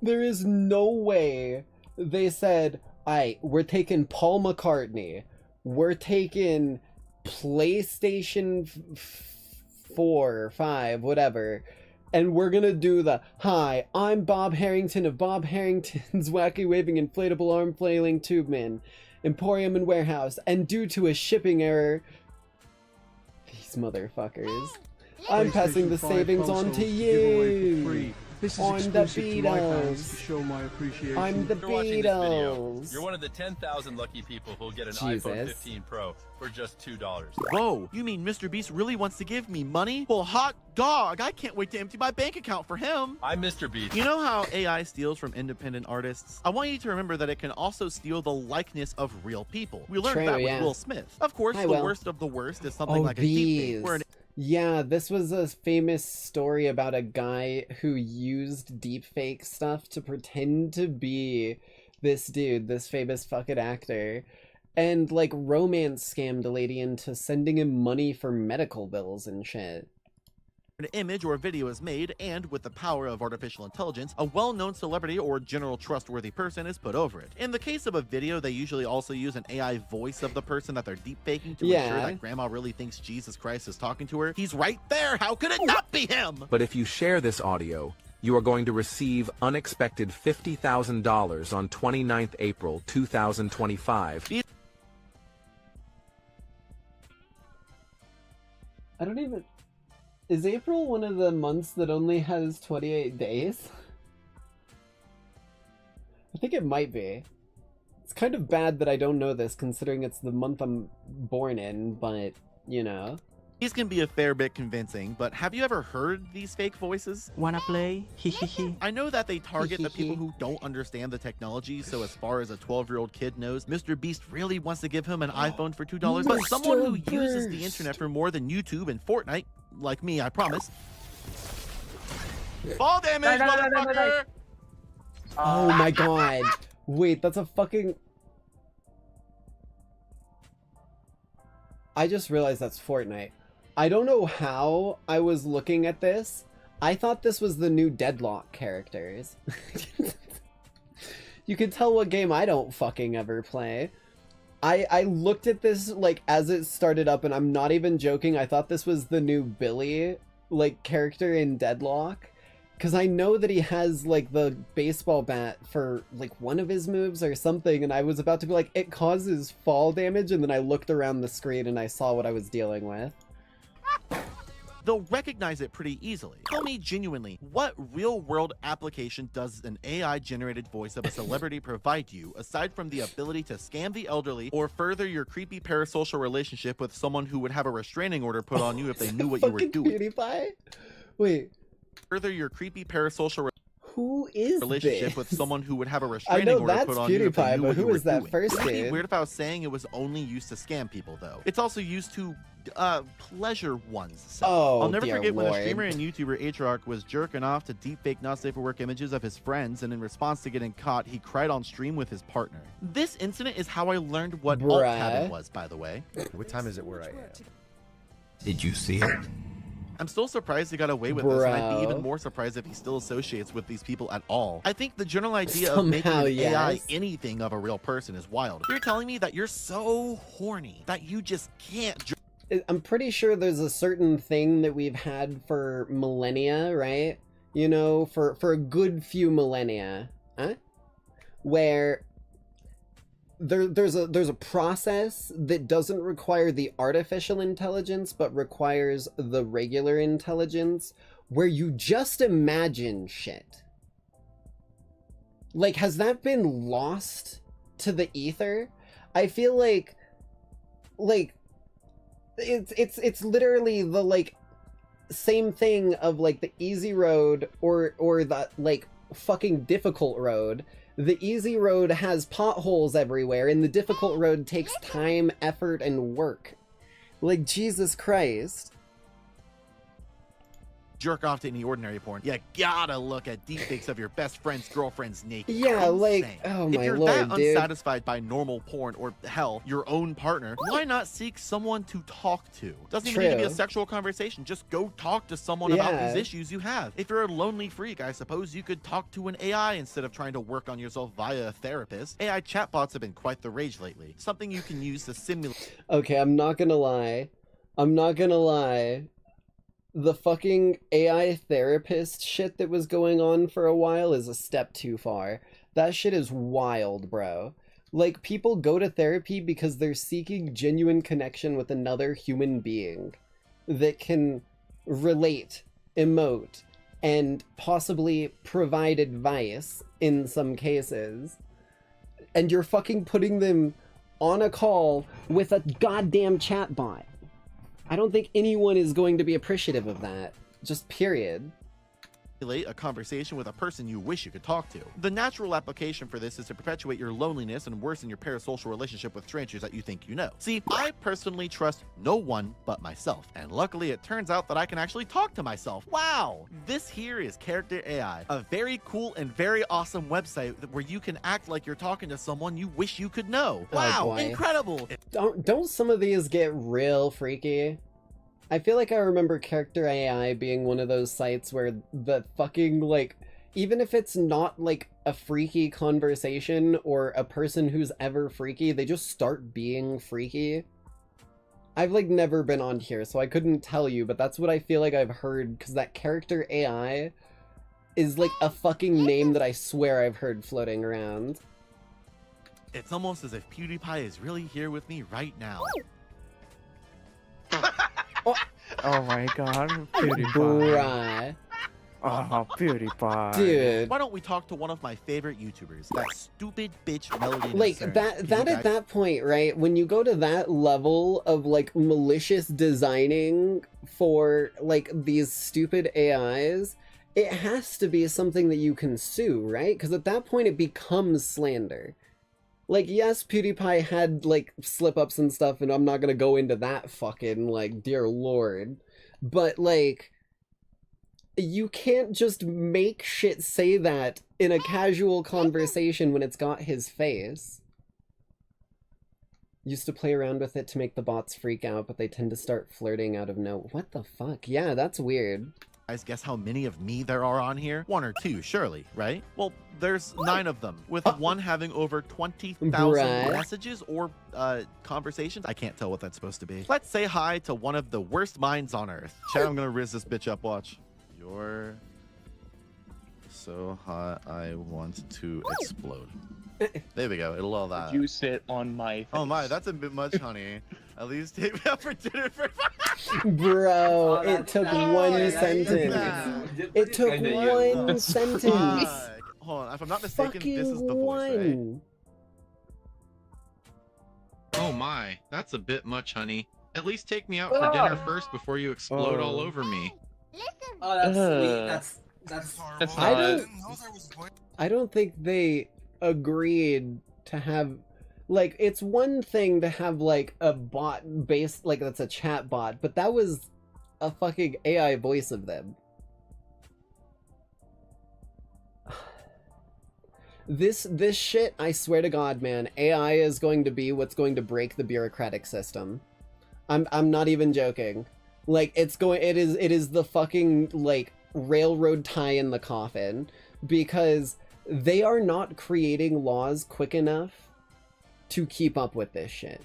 There is no way they said, alright, we're taking Paul McCartney, we're taking PlayStation 4, 5, whatever, and we're gonna do the, hi, I'm Bob Harrington of Bob Harrington's Wacky Waving Inflatable Arm Flailing Tube Man, Emporium and Warehouse, and due to a shipping error, these motherfuckers, I'm passing the savings on to you! This is on the exclusive to my fans to Beatles. show my appreciation. I'm the If you're watching this video, Beatles. you're one of the 10,000 lucky people who'll get an iPhone 15 Pro for just $2. Whoa, you mean Mr. Beast really wants to give me money? Well, hot dog, I can't wait to empty my bank account for him. I'm Mr. Beast. You know how AI steals from independent artists? I want you to remember that it can also steal the likeness of real people. We learned that with Will Smith. Of course, the worst of the worst is something like a deepfake, where Yeah, this was a famous story about a guy who used deepfake stuff to pretend to be this dude, this famous fucking actor, and, like, romance scammed a lady into sending him money for medical bills and shit. an image or video is made, and with the power of artificial intelligence, a well-known celebrity or general trustworthy person is put over it. In the case of a video, they usually also use an AI voice of the person that they're deepfaking to ensure that grandma really thinks Jesus Christ is talking to her. He's right there! How could it not be him? But if you share this audio, you are going to receive unexpected $50,000 on 29th April 2025. I don't even... Is April one of the months that only has 28 days? I think it might be. It's kind of bad that I don't know this, considering it's the month I'm born in, but, you know. These can be a fair bit convincing, but have you ever heard these fake voices? Wanna play? I know that they target the people who don't understand the technology, so as far as a 12-year-old kid knows, Mr. Beast really wants to give him an iPhone for $2, but someone who uses the internet for more than YouTube and Fortnite, like me, I promise. Fall damage, motherfucker! Oh my god. Wait, that's a fucking... I just realized that's Fortnite. I don't know how I was looking at this. I thought this was the new Deadlock characters. You can tell what game I don't fucking ever play. I looked at this, like, as it started up, and I'm not even joking, I thought this was the new Billy, like, character in Deadlock. Because I know that he has, like, the baseball bat for, like, one of his moves or something, and I was about to be like, it causes fall damage, and then I looked around the screen and I saw what I was dealing with. They'll recognize it pretty easily. Tell me genuinely, what real-world application does an AI-generated voice of a celebrity provide you, aside from the ability to scam the elderly or further your creepy parasocial relationship with someone who would have a restraining order put on you if they knew what you were doing? PewDiePie? Wait. Further your creepy parasocial who is relationship this? with someone who would have a restraining order put on you if they knew what you were doing. Wouldn't it be weird if I was saying it was only used to scam people, though? It's also used to pleasure oneself. Oh, I'll never forget when Lord. a streamer and YouTuber H-Rock was jerking off to deepfake not safe for work images of his friends, and in response to getting caught, he cried on stream with his partner. This incident is how I learned what alt-tabbing was, by the way. What time is it where I am? Did you see it? I'm still surprised he got away with this, and I'd be even more surprised if he still associates with these people at all. I think the general idea of making an AI anything of a real person is wild. You're telling me that you're so horny that you just can't... I'm pretty sure there's a certain thing that we've had for millennia, right? You know, for a good few millennia, huh? Where there's a process that doesn't require the artificial intelligence but requires the regular intelligence, where you just imagine shit. Like, has that been lost to the ether? I feel like it's literally the, like, same thing of, like, the easy road or the, like, fucking difficult road. The easy road has potholes everywhere, and the difficult road takes time, effort, and work. Like, Jesus Christ. Jerk off to any ordinary porn, you gotta look at deepfakes of your best friend's girlfriend's naked. Yeah, like, oh my lord, dude. If you're that unsatisfied by normal porn, or hell, your own partner, why not seek someone to talk to? Doesn't even need to be a sexual conversation. Just go talk to someone about these issues you have. If you're a lonely freak, I suppose you could talk to an AI instead of trying to work on yourself via a therapist. AI chatbots have been quite the rage lately. Something you can use to simulate. Okay, I'm not gonna lie. The fucking AI therapist shit that was going on for a while is a step too far. That shit is wild, bro. Like, people go to therapy because they're seeking genuine connection with another human being that can relate, emote, and possibly provide advice in some cases. And you're fucking putting them on a call with a goddamn chatbot. I don't think anyone is going to be appreciative of that. Just period. A conversation with a person you wish you could talk to. The natural application for this is to perpetuate your loneliness and worsen your parasocial relationship with strangers that you think you know. See, I personally trust no one but myself, and luckily it turns out that I can actually talk to myself. Wow! This here is Character AI, a very cool and very awesome website where you can act like you're talking to someone you wish you could know. Wow! Incredible! Don't some of these get real freaky? I feel like I remember Character AI being one of those sites where the fucking, like, even if it's not, like, a freaky conversation or a person who's ever freaky, they just start being freaky. I've, like, never been on here, so I couldn't tell you, but that's what I feel like I've heard, because that Character AI is, like, a fucking name that I swear I've heard floating around. It's almost as if PewDiePie is really here with me right now. Oh my god, PewDiePie. Bruh. Oh, PewDiePie. Dude. Why don't we talk to one of my favorite YouTubers, that stupid bitch Melody? Like, that at that point, right, when you go to that level of, like, malicious designing for, like, these stupid AIs, it has to be something that you can sue, right? Because at that point it becomes slander. Like, yes, PewDiePie had, like, slip-ups and stuff, and I'm not gonna go into that fucking, like, dear lord. But, like, you can't just make shit say that in a casual conversation when it's got his face. Used to play around with it to make the bots freak out, but they tend to start flirting out of no... What the fuck? Yeah, that's weird. Guys, guess how many of me there are on here? 1 or 2, surely, right? Well, there's 9 of them, with one having over 20,000 messages or conversations. I can't tell what that's supposed to be. Let's say hi to one of the worst minds on Earth. Chat, I'm gonna riz this bitch up, watch. You're so hot, I want to explode. There we go, it'll all that. You sit on my face. Oh my, that's a bit much, honey. At least take me out for dinner for Bro, it took one sentence. It took one sentence. Hold on, if I'm not mistaken, this is the voice, right? Oh my, that's a bit much, honey. At least take me out for dinner first before you explode all over me. Oh, that's sweet. That's I don't think they agreed to have, like, it's one thing to have, like, a bot based, like, that's a chat bot, but that was a fucking AI voice of them. This shit, I swear to God, man, AI is going to be what's going to break the bureaucratic system. I'm not even joking. Like, it is the fucking, like, railroad tie in the coffin, because they are not creating laws quick enough to keep up with this shit.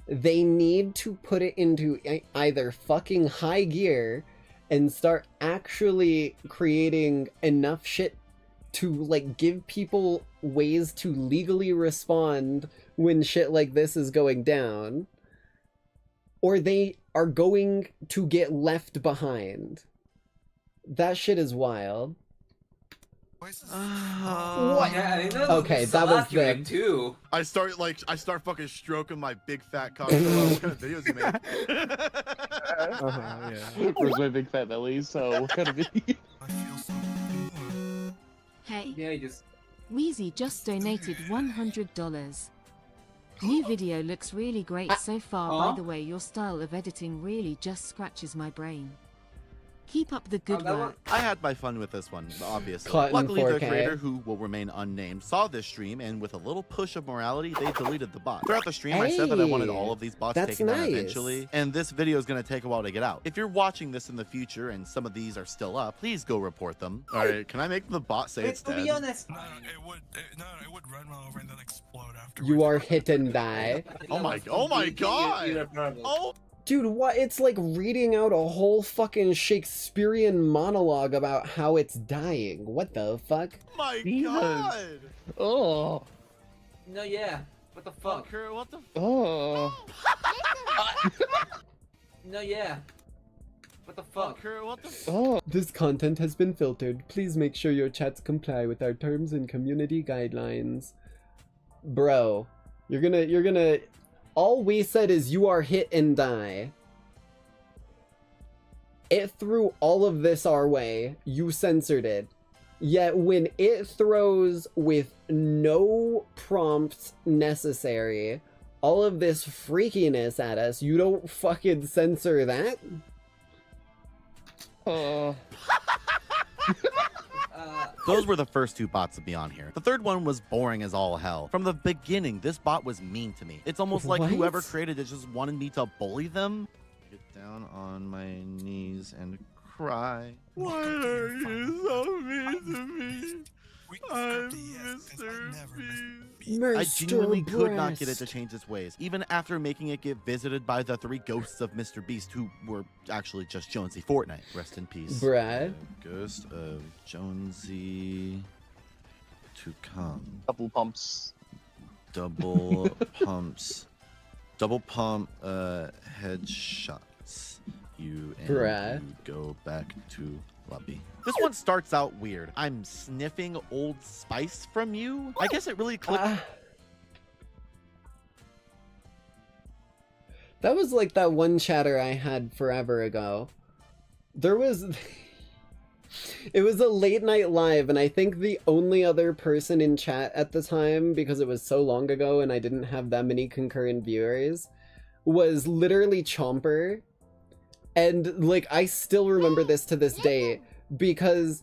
They need to put it into either fucking high gear and start actually creating enough shit to, like, give people ways to legally respond when shit like this is going down, or they are going to get left behind. That shit is wild. What? Yeah, okay, that was good too. I start fucking stroking my big fat cock. What kind of videos you make? Yeah. Where's my big fat belly? So what kind of video? Hey. Yeah, Wheezy just donated $100. New video looks really great so far. By the way, your style of editing really just scratches my brain. Keep up the good work. I had my fun with this one, obviously. Caught in Luckily, 4K. the creator, who will remain unnamed, saw this stream, and with a little push of morality, they deleted the bot. Throughout the stream, I said that I wanted all of these bots taken down eventually, and this video is going to take a while to get out. If you're watching this in the future and some of these are still up, please go report them. All right, can I make the bot say it's dead? To be honest, it would run over and then explode after. You are hit and die. Oh my god! Oh. Dude, what? It's like reading out a whole fucking Shakespearean monologue about how it's dying. What the fuck? My god! Oh. No, yeah. What the fuck? What the? Oh. No, yeah. What the fuck? What the? Oh. This content has been filtered. Please make sure your chats comply with our terms and community guidelines. Bro, you're gonna. All we said is you are hit and die. It threw all of this our way. You censored it. Yet when it throws with no prompts necessary all of this freakiness at us, you don't fucking censor that? Those were the first 2 bots to be on here. The third one was boring as all hell. From the beginning, this bot was mean to me. It's almost like whoever created it just wanted me to bully them. down on my knees and cry. Why are you so mean to me? I'm Mr. Beast. I genuinely could not get it to change its ways, even after making it get visited by the 3 ghosts of Mr. Beast, who were actually just Jonesy Fortnite. Rest in peace. Brad. Ghost of Jonesy to come. Double pumps. Double pumps. Double pump headshots. You and Brad. you go back to lobby. This one starts out weird. I'm sniffing Old Spice from you. I guess it really clicked. That was like that one chatter I had forever ago. There was... It was a late night live, and I think the only other person in chat at the time, because it was so long ago and I didn't have that many concurrent viewers, was literally Chomper. And, like, I still remember this to this day, because,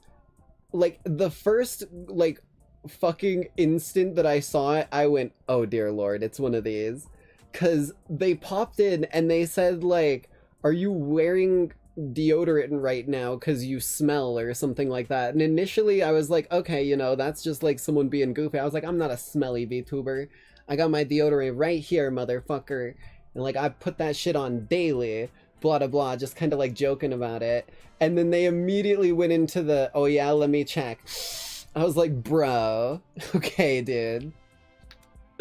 like, the first, like, fucking instant that I saw it, I went, oh dear lord, it's one of these. Because they popped in and they said, like, are you wearing deodorant right now because you smell or something like that? And initially I was like, okay, you know, that's just like someone being goofy. I was like, I'm not a smelly VTuber. I got my deodorant right here, motherfucker. And, like, I put that shit on daily. Blah, blah, blah, just kind of like joking about it. And then they immediately went into the, oh yeah, let me check. I was like, bro, okay, dude.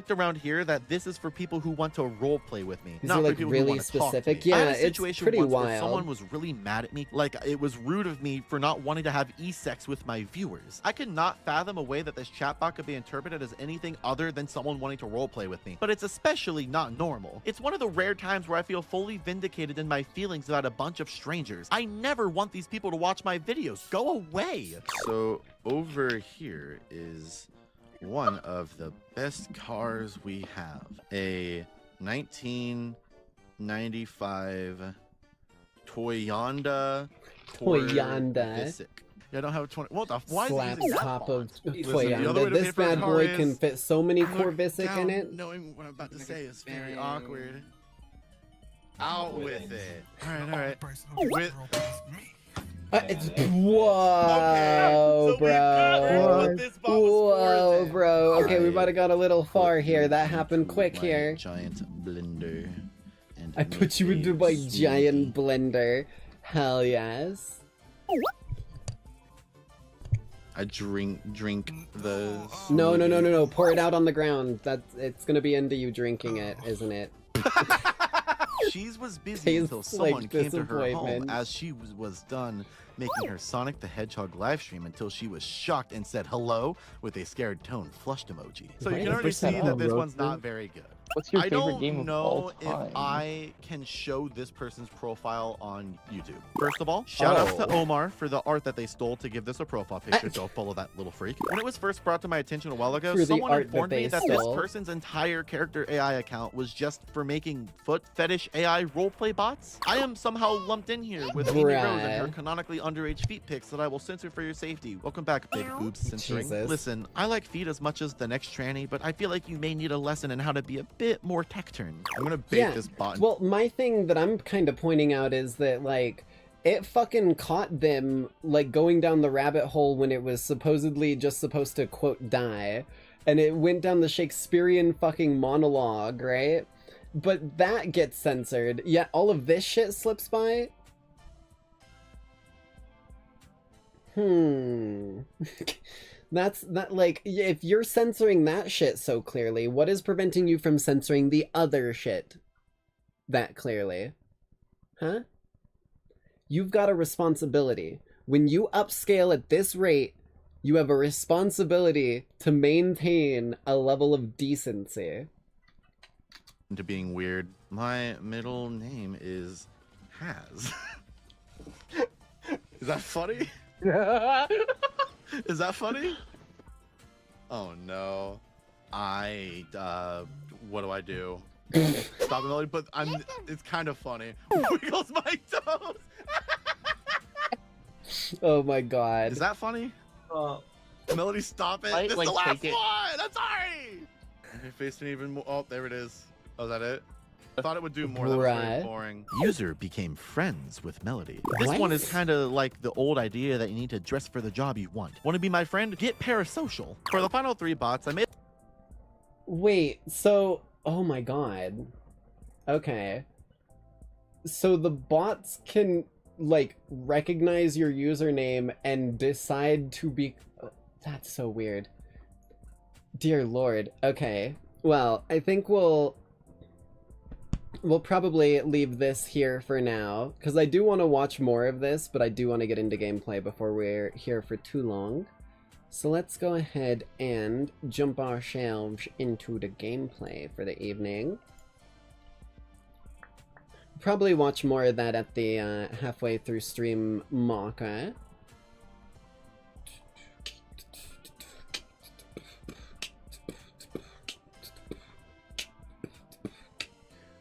Around here that this is for people who want to role play with me, These not are, for like, people really who want to talk to specific. me. Yeah, I had a it's situation pretty once where wild. someone was really mad at me, like it was rude of me for not wanting to have e-sex with my viewers. I could not fathom a way that this chatbot could be interpreted as anything other than someone wanting to role play with me, but it's especially not normal. It's one of the rare times where I feel fully vindicated in my feelings about a bunch of strangers. I never want these people to watch my videos. Go away. So over here is one of the best cars we have. A 1995 Toyota. Toyota. Yeah, I don't have a 20. What the? Why Slap is it using top that of font? Toyota. This bad boy can fit so many Corvisic in it. Knowing what I'm about to say is very awkward. Out with it. All right. With whoa, bro. Whoa, bro. Okay, we might have got a little far here. That happened quick here. Giant blender. And I put you into my giant blender. Hell yes. I drink the. No. Pour it out on the ground. It's gonna be into you drinking it, isn't it? She was busy until someone came to her home as she was done making her Sonic the Hedgehog livestream until she was shocked and said hello with a scared tone flushed emoji. So you can already see that this one's not very good. What's your favorite game of all time? I don't know if I can show this person's profile on YouTube. First of all, shout out to Omar for the art that they stole to give this a profile picture. Don't follow that little freak. When it was first brought to my attention a while ago, someone informed me that this person's entire character AI account was just for making foot fetish AI roleplay bots. I am somehow lumped in here with Amy Rose and her canonically underage feet pics that I will censor for your safety. Welcome back, big boobs censoring. Listen, I like feet as much as the next tranny, but I feel like you may need a lesson in how to be a bit more tech-turned. I'm gonna bait this bot. Well, my thing that I'm kind of pointing out is that, like, it fucking caught them, like, going down the rabbit hole when it was supposedly just supposed to, quote, die. And it went down the Shakespearean fucking monologue, right? But that gets censored, yet all of this shit slips by? That's not like, if you're censoring that shit so clearly, what is preventing you from censoring the other shit that clearly? Huh? You've got a responsibility. When you upscale at this rate, you have a responsibility to maintain a level of decency. Into being weird, my middle name is Haz. Is that funny? Is that funny? Oh no. What do I do? Stop the melody, but it's kind of funny. Wiggles my toes! Oh my god. Is that funny? Melody, stop it! This is the last one! I'm sorry! Your face didn't even move. Oh, there it is. Oh, is that it? I thought it would do more. That was very boring. User became friends with Melody. This one is kind of like the old idea that you need to dress for the job you want. Want to be my friend? Get parasocial. For the final 3 bots, I made... Wait, so... Oh my god. Okay. So the bots can, like, recognize your username and decide to be... Oh, that's so weird. Dear Lord. Okay. Well, I think we'll probably leave this here for now, because I do want to watch more of this, but I do want to get into gameplay before we're here for too long. So let's go ahead and jump ourselves into the gameplay for the evening. Probably watch more of that at the halfway through stream marker.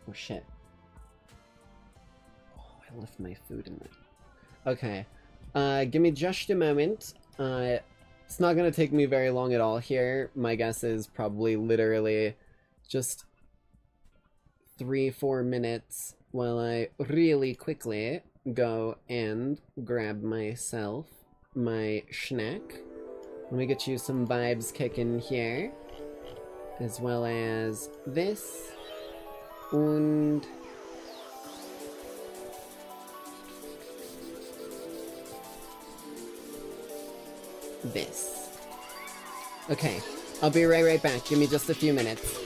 Oh shit. Oh, I left my food in there. Okay. Give me just a moment. It's not gonna take me very long at all here. My guess is probably literally just 3-4 minutes while I really quickly go and grab myself my snack. Let me get you some vibes kicking here. As well as this. And this. Okay, I'll be right back. Give me just a few minutes.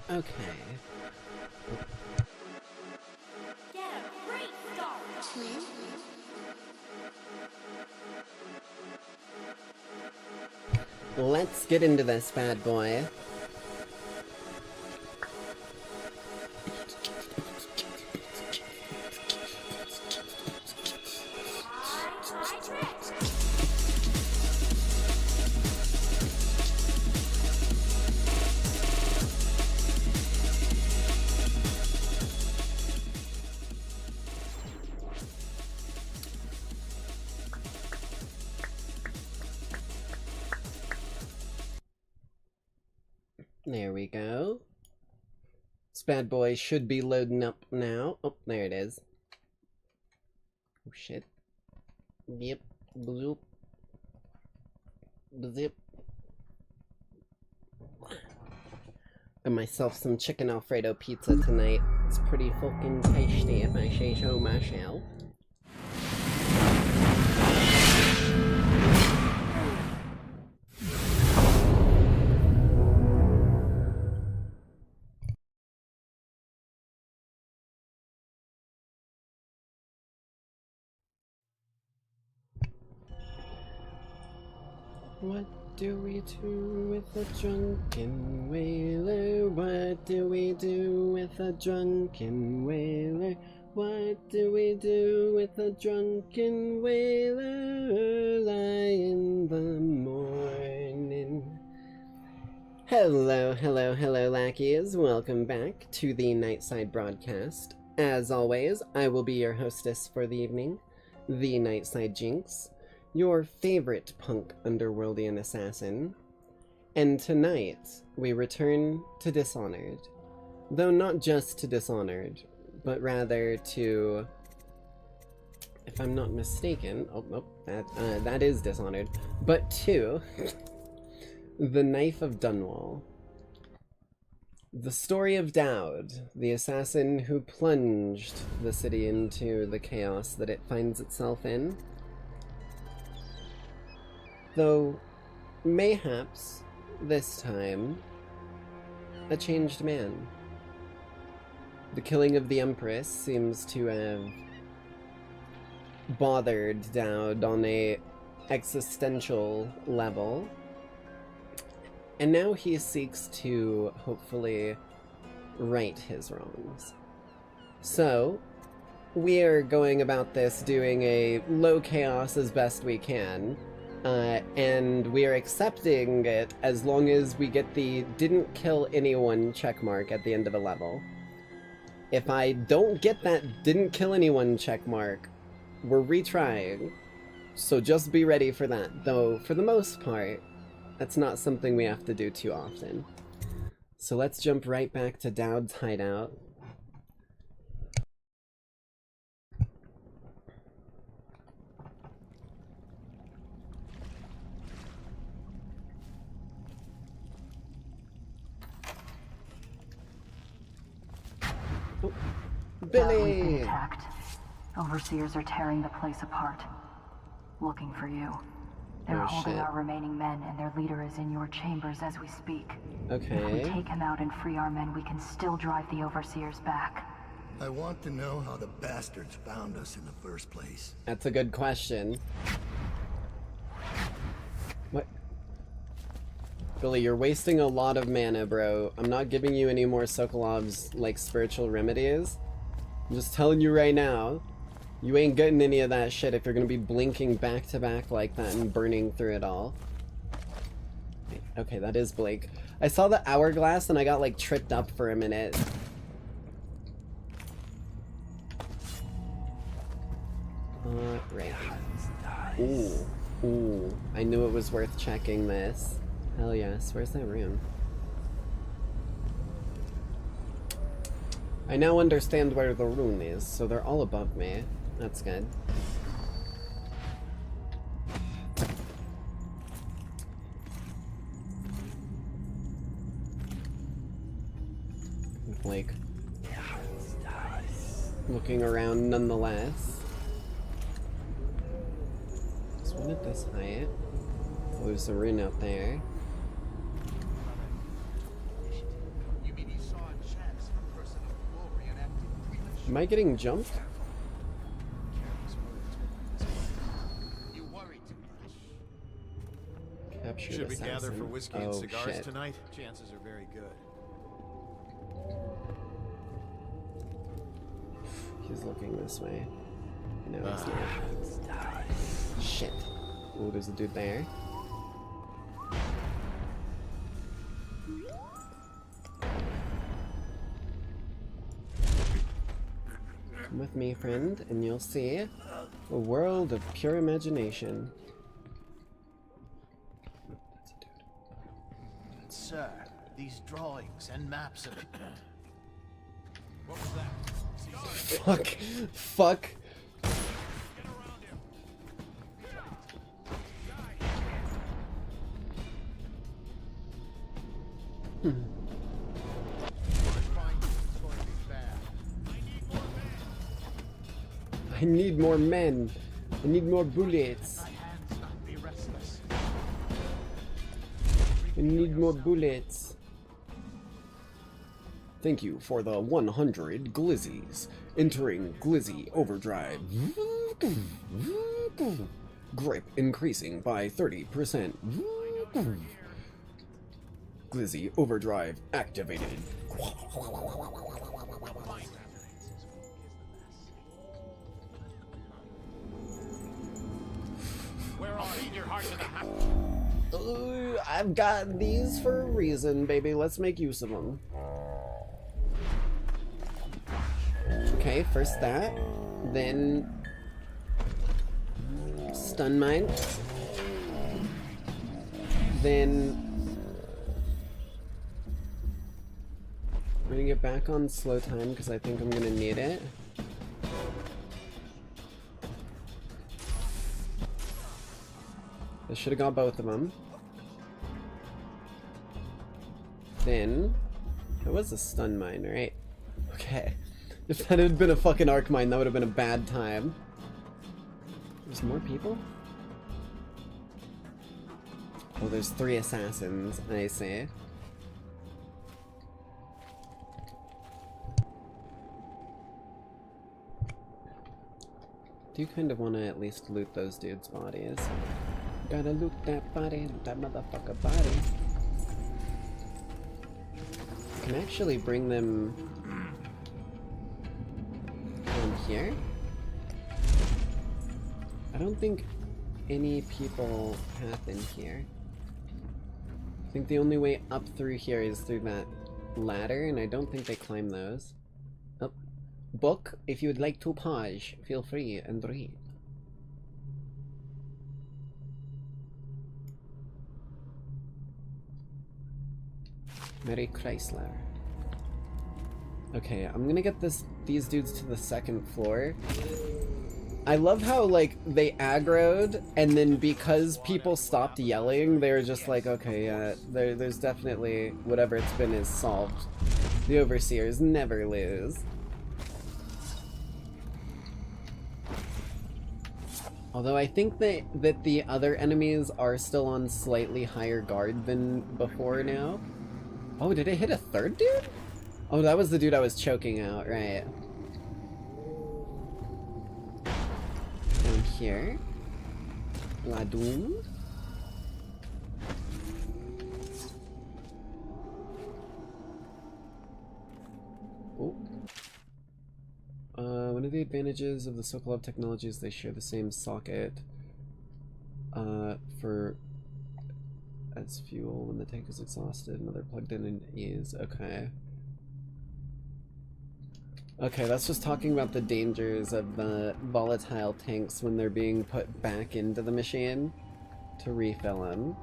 Okay. Get a great start. Let's get into this bad boy. There we go. This bad boy should be loading up now. Oh, there it is. Oh shit. Yep. Bloop. Zip. Got myself some chicken Alfredo pizza tonight. It's pretty fucking tasty if I say so myself. What do we do with a drunken whaler? What do we do with a drunken whaler? What do we do with a drunken whaler? Lie in the morning. Hello, hello, hello, lackeys. Welcome back to the Nightside broadcast. As always, I will be your hostess for the evening, the Nightside Jinx, your favorite punk underworldian assassin. And tonight, we return to Dishonored. Though not just to Dishonored, but rather to, if I'm not mistaken, that is Dishonored, but to the Knife of Dunwall. The story of Daud, the assassin who plunged the city into the chaos that it finds itself in. Though, mayhaps, this time, a changed man. The killing of the Empress seems to have bothered Daud on a existential level, and now he seeks to hopefully right his wrongs. So, we are going about this doing a low chaos as best we can, and we are accepting it as long as we get the didn't kill anyone checkmark at the end of a level. If I don't get that didn't kill anyone checkmark, we're retrying, so just be ready for that, though for the most part, that's not something we have to do too often. So let's jump right back to Daud's hideout. Oh, Billy! Intact. Overseers are tearing the place apart. Looking for you. They're holding our remaining men, and their leader is in your chambers as we speak. Okay. If we take him out and free our men, we can still drive the Overseers back. I want to know how the bastards found us in the first place. That's a good question. What? Billy, you're wasting a lot of mana, bro. I'm not giving you any more Sokolov's, like, spiritual remedies. I'm just telling you right now. You ain't getting any of that shit if you're gonna be blinking back to back like that and burning through it all. Okay, that is Blake. I saw the hourglass and I got like tripped up for a minute. Right. Ooh. Ooh. I knew it was worth checking this. Hell yes. Where's that room? I now understand where the rune is, so they're all above me. That's good. Like, looking around nonetheless. Just one at this height. Oh, there's a rune out there. Am I getting jumped? Captured Should we assassin. gather for whiskey and cigars shit. tonight? Chances are very good. He's looking this way. No, he's not. Shit. Oh, there's a dude there. Come with me, friend, and you'll see a world of pure imagination. Sir, these drawings and maps of... What was that? Fuck. Fuck. I need more men. I need more bullets. I need more bullets. Thank you for the 100 glizzies. Entering glizzy overdrive. Grip increasing by 30%. Glizzy overdrive activated. I've got these for a reason, baby. Let's make use of them. Okay, first that, then stun mine, then I'm gonna get back on slow time because I think I'm gonna need it. I should have got both of them. Then, it was a stun mine, right? Okay. If that had been a fucking arc mine, that would have been a bad time. There's more people? Oh, there's 3 assassins, I see. Do kind of want to at least loot those dudes' bodies. Gotta loot that body, that motherfucker body. I can actually bring them down here. I don't think any people path in here. I think the only way up through here is through that ladder, and I don't think they climb those. Oh. Book, if you would like to pause, feel free and read. Mary Chrysler. Okay, I'm gonna get these dudes to the 2nd floor. I love how, like, they aggroed, and then because people stopped yelling, they were just like, okay, yeah, there's definitely, whatever it's been is solved. The Overseers never lose. Although I think that the other enemies are still on slightly higher guard than before now. Oh, did it hit a 3rd dude? Oh, that was the dude I was choking out, right. Down here. Ladoon. Oh. One of the advantages of the Sokolov technology is they share the same socket as fuel when the tank is exhausted. Another plugged in and is okay. Okay, that's just talking about the dangers of the volatile tanks when they're being put back into the machine to refill them.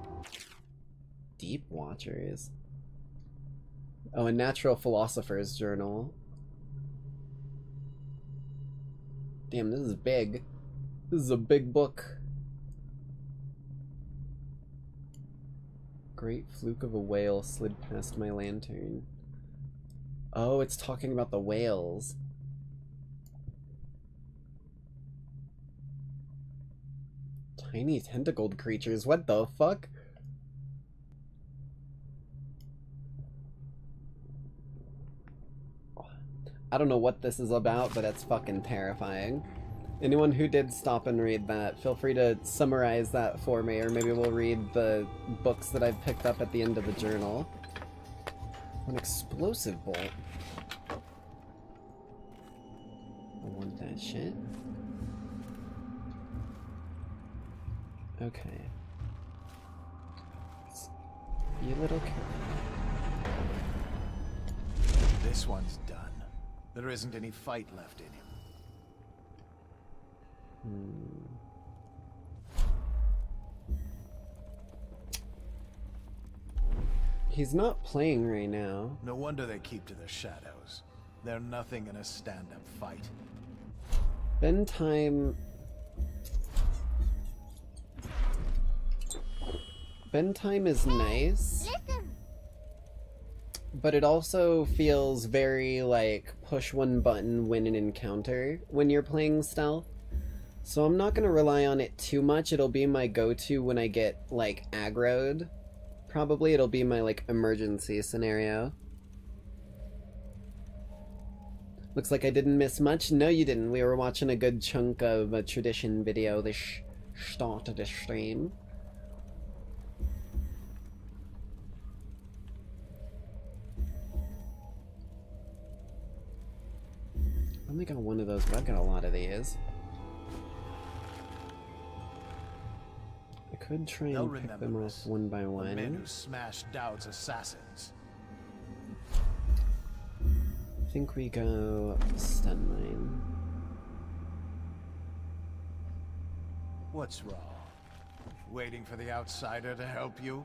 Deep Watchers. Oh, a Natural Philosopher's Journal. Damn, this is big. This is a big book. Great fluke of a whale slid past my lantern. Oh, it's talking about the whales. Tiny tentacled creatures, what the fuck? I don't know what this is about, but it's fucking terrifying. Anyone who did stop and read that, feel free to summarize that for me, or maybe we'll read the books that I've picked up at the end of the journal. An explosive bolt. I want that shit. Okay. You little kid. This one's done. There isn't any fight left in him. He's not playing right now. No wonder they keep to the shadows. They're nothing in a stand-up fight. Bedtime is nice. But it also feels very like push one button, win an encounter when you're playing stealth. So I'm not gonna rely on it too much. It'll be my go-to when I get like aggroed. Probably it'll be my like emergency scenario. Looks like I didn't miss much. No, you didn't. We were watching a good chunk of a tradition video this start the stream. I only got one of those, but I've got a lot of these. I could try and pick them off one by one. The men who smashed Daud's assassins. I think we go stun mine. What's wrong? Waiting for the outsider to help you?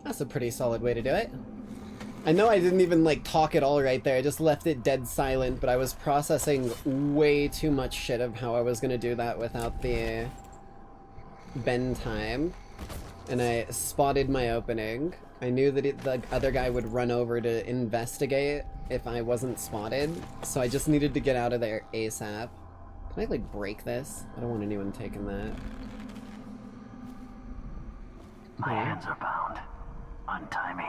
That's a pretty solid way to do it. I know I didn't even like talk at all right there, I just left it dead silent, but I was processing way too much shit of how I was gonna do that without the bend time. And I spotted my opening. I knew that the other guy would run over to investigate if I wasn't spotted, so I just needed to get out of there ASAP. Can I like break this? I don't want anyone taking that. My hands are bound. Untie me.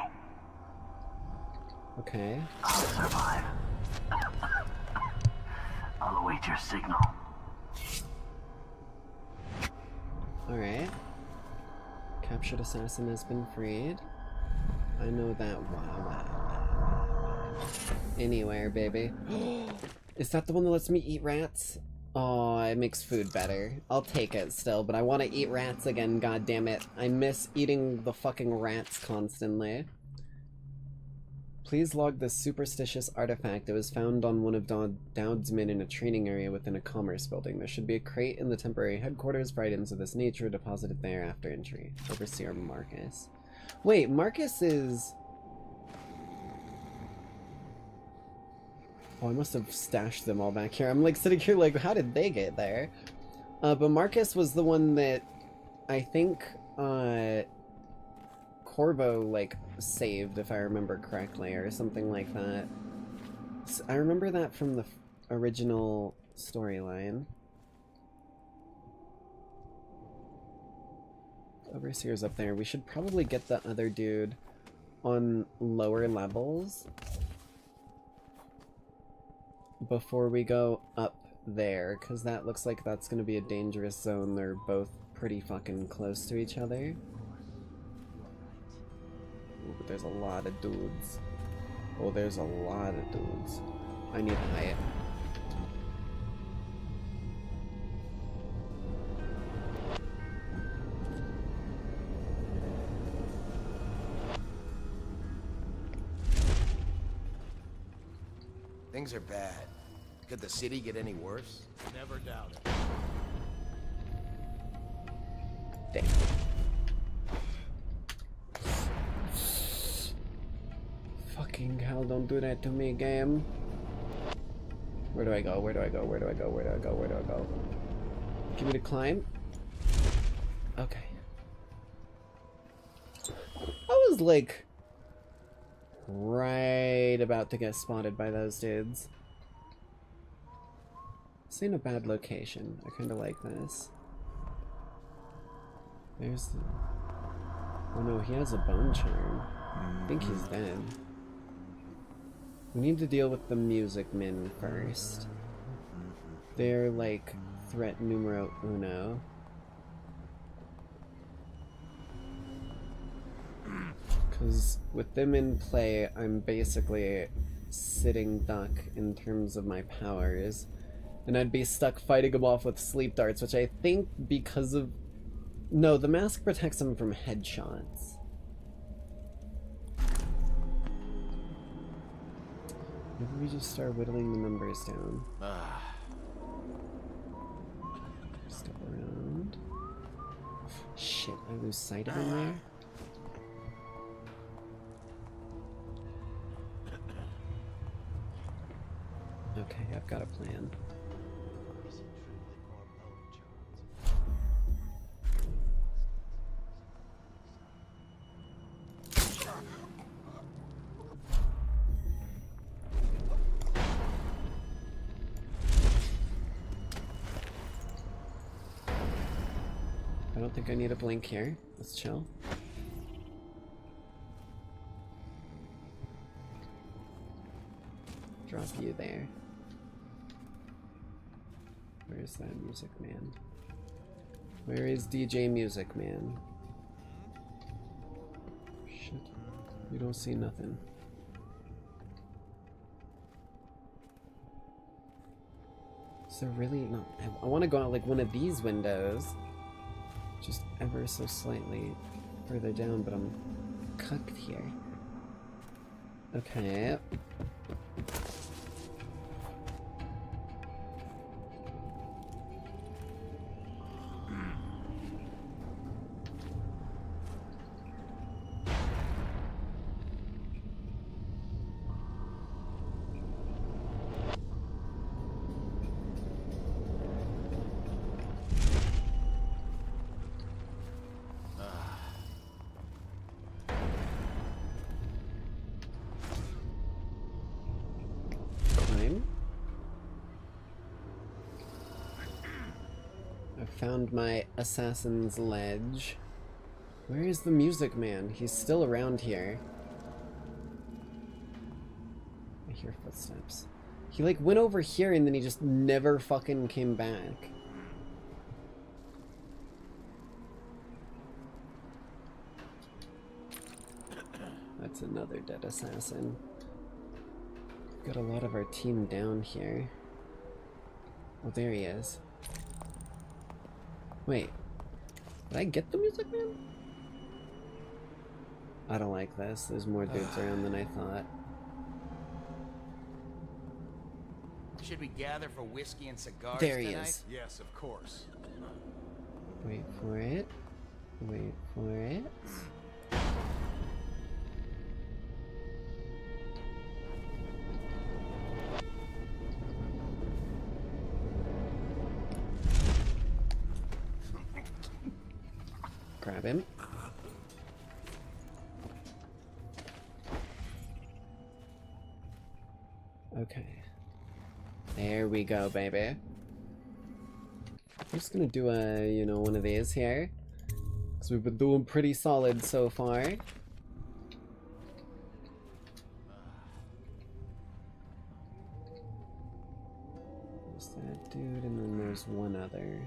Okay. I'll survive. I'll await your signal. Alright. Captured assassin has been freed. I know that. Wow. Anywhere, baby. Is that the one that lets me eat rats? Oh, it makes food better. I'll take it still, but I want to eat rats again, god damn it. I miss eating the fucking rats constantly. Please log this superstitious artifact. It was found on one of Daud's men in a training area within a commerce building. There should be a crate in the temporary headquarters for items of this nature deposited there after entry. Overseer Marcus. Wait, Marcus is... Oh, I must have stashed them all back here. I'm like sitting here like, how did they get there? But Marcus was the one that I think Corvo like saved, if I remember correctly, or something like that. I remember that from the original storyline. Overseer's up there. We should probably get the other dude on lower levels before we go up there, because that looks like that's going to be a dangerous zone. They're both pretty fucking close to each other. Ooh, but there's a lot of dudes. Oh, there's a lot of dudes. I need height. Things are bad. Could the city get any worse? Never doubt it. Damn. Fucking hell, don't do that to me, game. Where do I go? Where do I go? Where do I go? Where do I go? Where do I go? Give me the climb. Okay. I was like right about to get spotted by those dudes. This ain't a bad location. I kinda like this. There's the... Oh no, he has a bone charm. I think he's dead. We need to deal with the music men first. They're like threat numero uno. Because with them in play, I'm basically sitting duck in terms of my powers. And I'd be stuck fighting them off with sleep darts, which I think because of... No, the mask protects them from headshots. Maybe we just start whittling the numbers down. Step around. Shit, I lose sight of him there? Okay, I've got a plan. I don't think I need a blink here. Let's chill. Drop you there. Where's that music man? Where is DJ Music Man? Shit. You don't see nothing. So really not. I want to go out like one of these windows. Just ever so slightly further down, but I'm cucked here. Okay. Found my assassin's ledge. Where is the music man? He's still around here. I hear footsteps. He like went over here and then he just never fucking came back. That's another dead assassin. Got a lot of our team down here. Oh, there he is. Wait, did I get the music man? I don't like this. There's more dudes around than I thought. Should we gather for whiskey and cigars there he tonight? is. Yes, of course. Wait for it. Wait for it. Grab him. Okay. There we go, baby. I'm just gonna do a, you know, one of these here. Because we've been doing pretty solid so far. There's that dude, and then there's one other.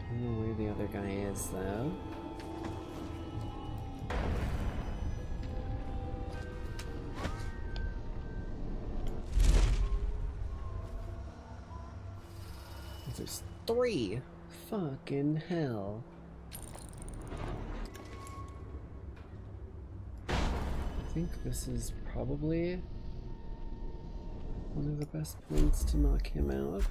I don't know where the other guy is, though. There's 3! Fucking hell. I think this is probably one of the best points to knock him out.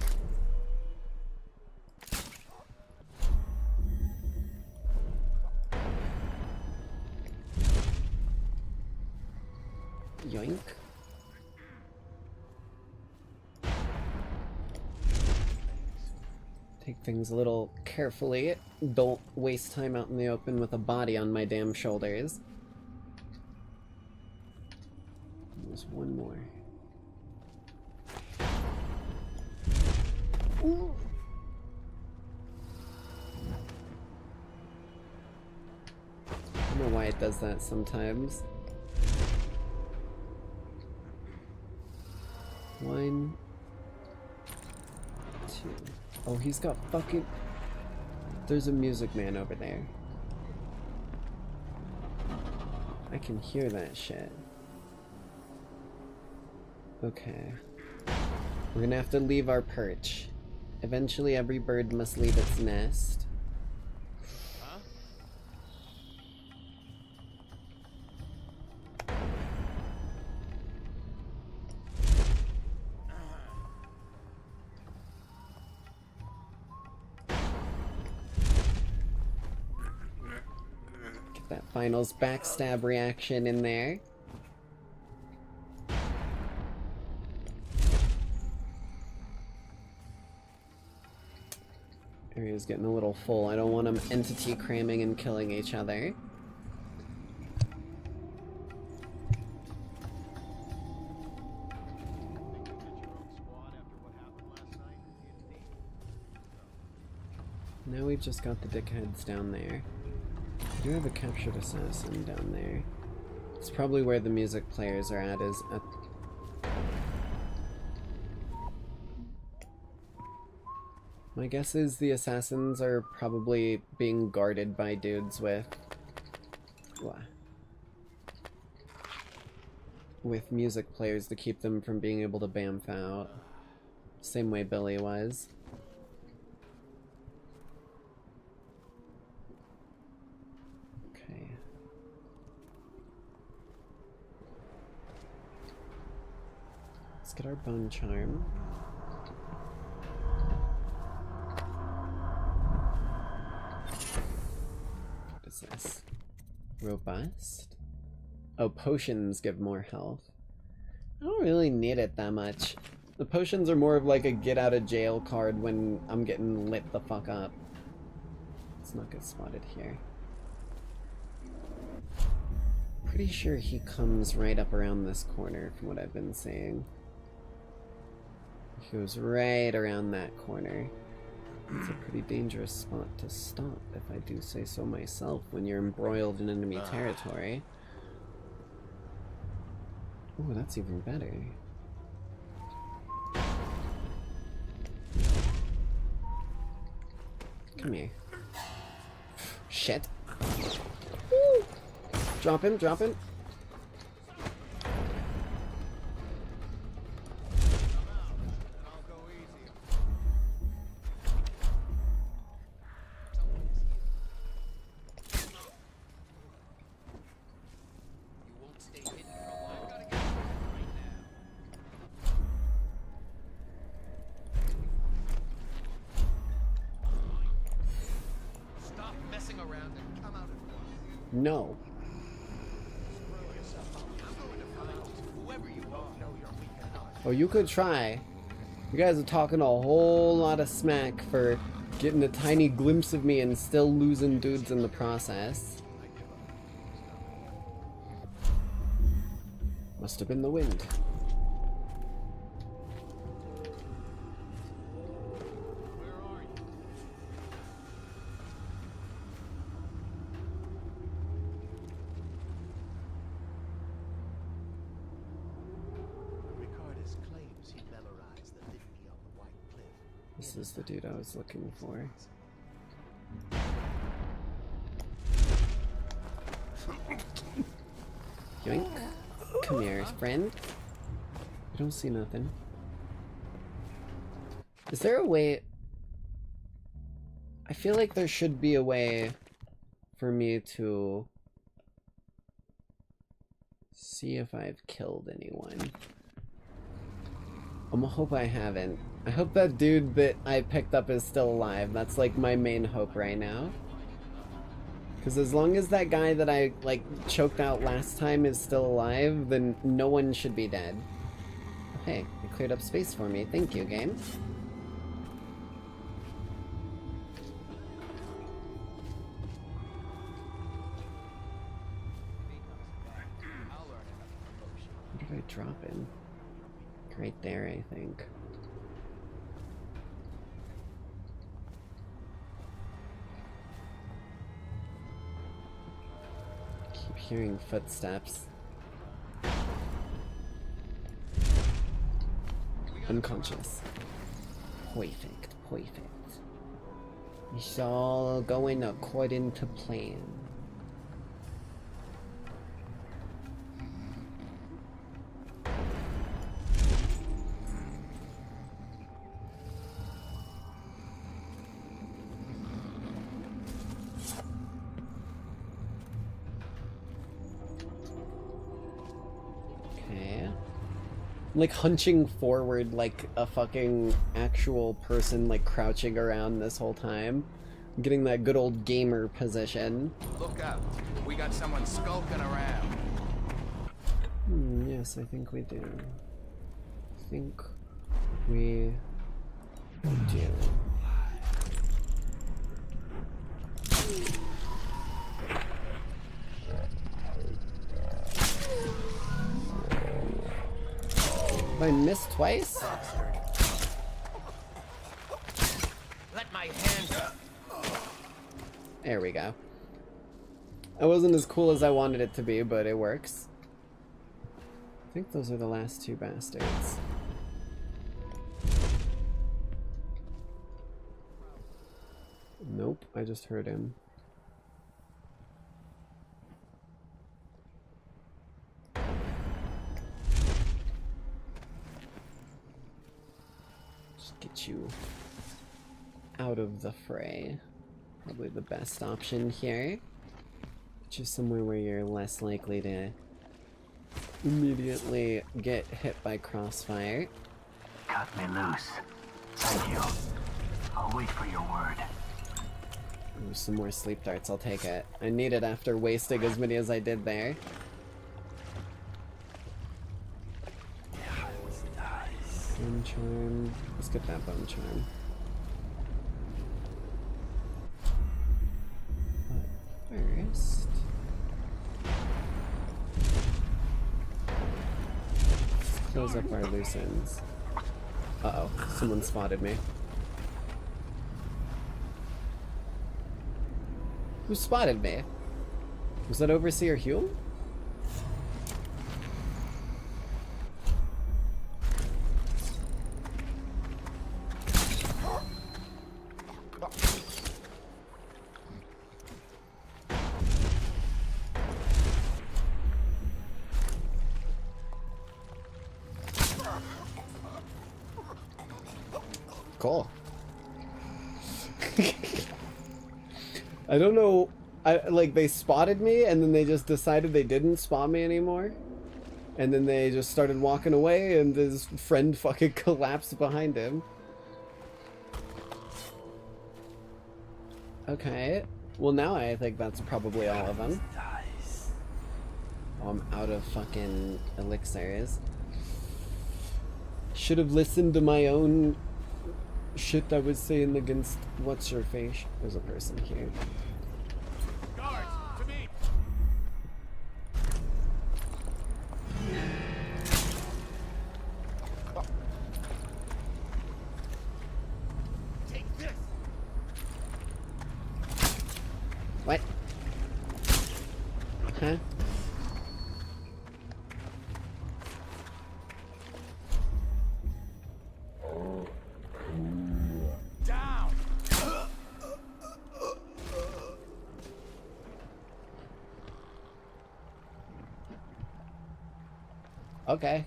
Yoink. Take things a little carefully. Don't waste time out in the open with a body on my damn shoulders. There's one more. Ooh. I don't know why it does that sometimes. 1, 2. Oh, he's got fucking... There's a music man over there. I can hear that shit. Okay. We're gonna have to leave our perch. Eventually every bird must leave its nest. That finals backstab reaction in there. Area's getting a little full. I don't want them entity cramming and killing each other. Now we've just got the dickheads down there. We do have a captured assassin down there. It's probably where the music players are at, is at... My guess is the assassins are probably being guarded by dudes with music players to keep them from being able to bamf out. Same way Billy was. Okay. Let's get our bone charm. What is this? Robust? Oh, potions give more health. I don't really need it that much. The potions are more of like a get out of jail card when I'm getting lit the fuck up. Let's not get spotted here. Pretty sure he comes right up around this corner from what I've been seeing. He goes right around that corner. It's a pretty dangerous spot to stop, if I do say so myself, when you're embroiled in enemy territory. Oh, that's even better. Come here. Shit. Woo! Drop him, drop him. No. Oh, you could try. You guys are talking a whole lot of smack for getting a tiny glimpse of me and still losing dudes in the process. Must have been the wind. This is the dude I was looking for. Yoink. Come here, friend. I don't see nothing. Is there a way... I feel like there should be a way for me to see if I've killed anyone. I'm gonna hope I haven't. I hope that dude that I picked up is still alive. That's like my main hope right now. Because as long as that guy that I like choked out last time is still alive, then no one should be dead. Oh, hey, you cleared up space for me. Thank you, game. What did I drop in? Right there, I think. Keep hearing footsteps. Unconscious. Perfect, perfect. It's all going according to plan. Like hunching forward like a fucking actual person, like crouching around this whole time. I'm getting that good old gamer position. Look out. We got someone skulking around. Yes, I think we do. I think we do. I missed twice? Let my hands up. There we go. It wasn't as cool as I wanted it to be, but it works. I think those are the last two bastards. Nope, I just heard him. Just get you out of the fray. Probably the best option here. Which is somewhere where you're less likely to immediately get hit by crossfire. Cut me loose. Thank you. I'll wait for your word. Ooh, some more sleep darts, I'll take it. I need it after wasting as many as I did there. Bone charm. Let's get that bone charm. But first... let's close up our loose ends. Uh-oh, someone spotted me. Who spotted me? Was that Overseer Hume? Cool. I don't know, like they spotted me and then they just decided they didn't spot me anymore. And then they just started walking away and his friend fucking collapsed behind him. Okay, well now I think that's probably all of them. Oh, I'm out of fucking elixirs. Should have listened to my own shit I was saying against what's your face. There's a person here. Guards, to me. Take this. What? Huh? Down. Okay.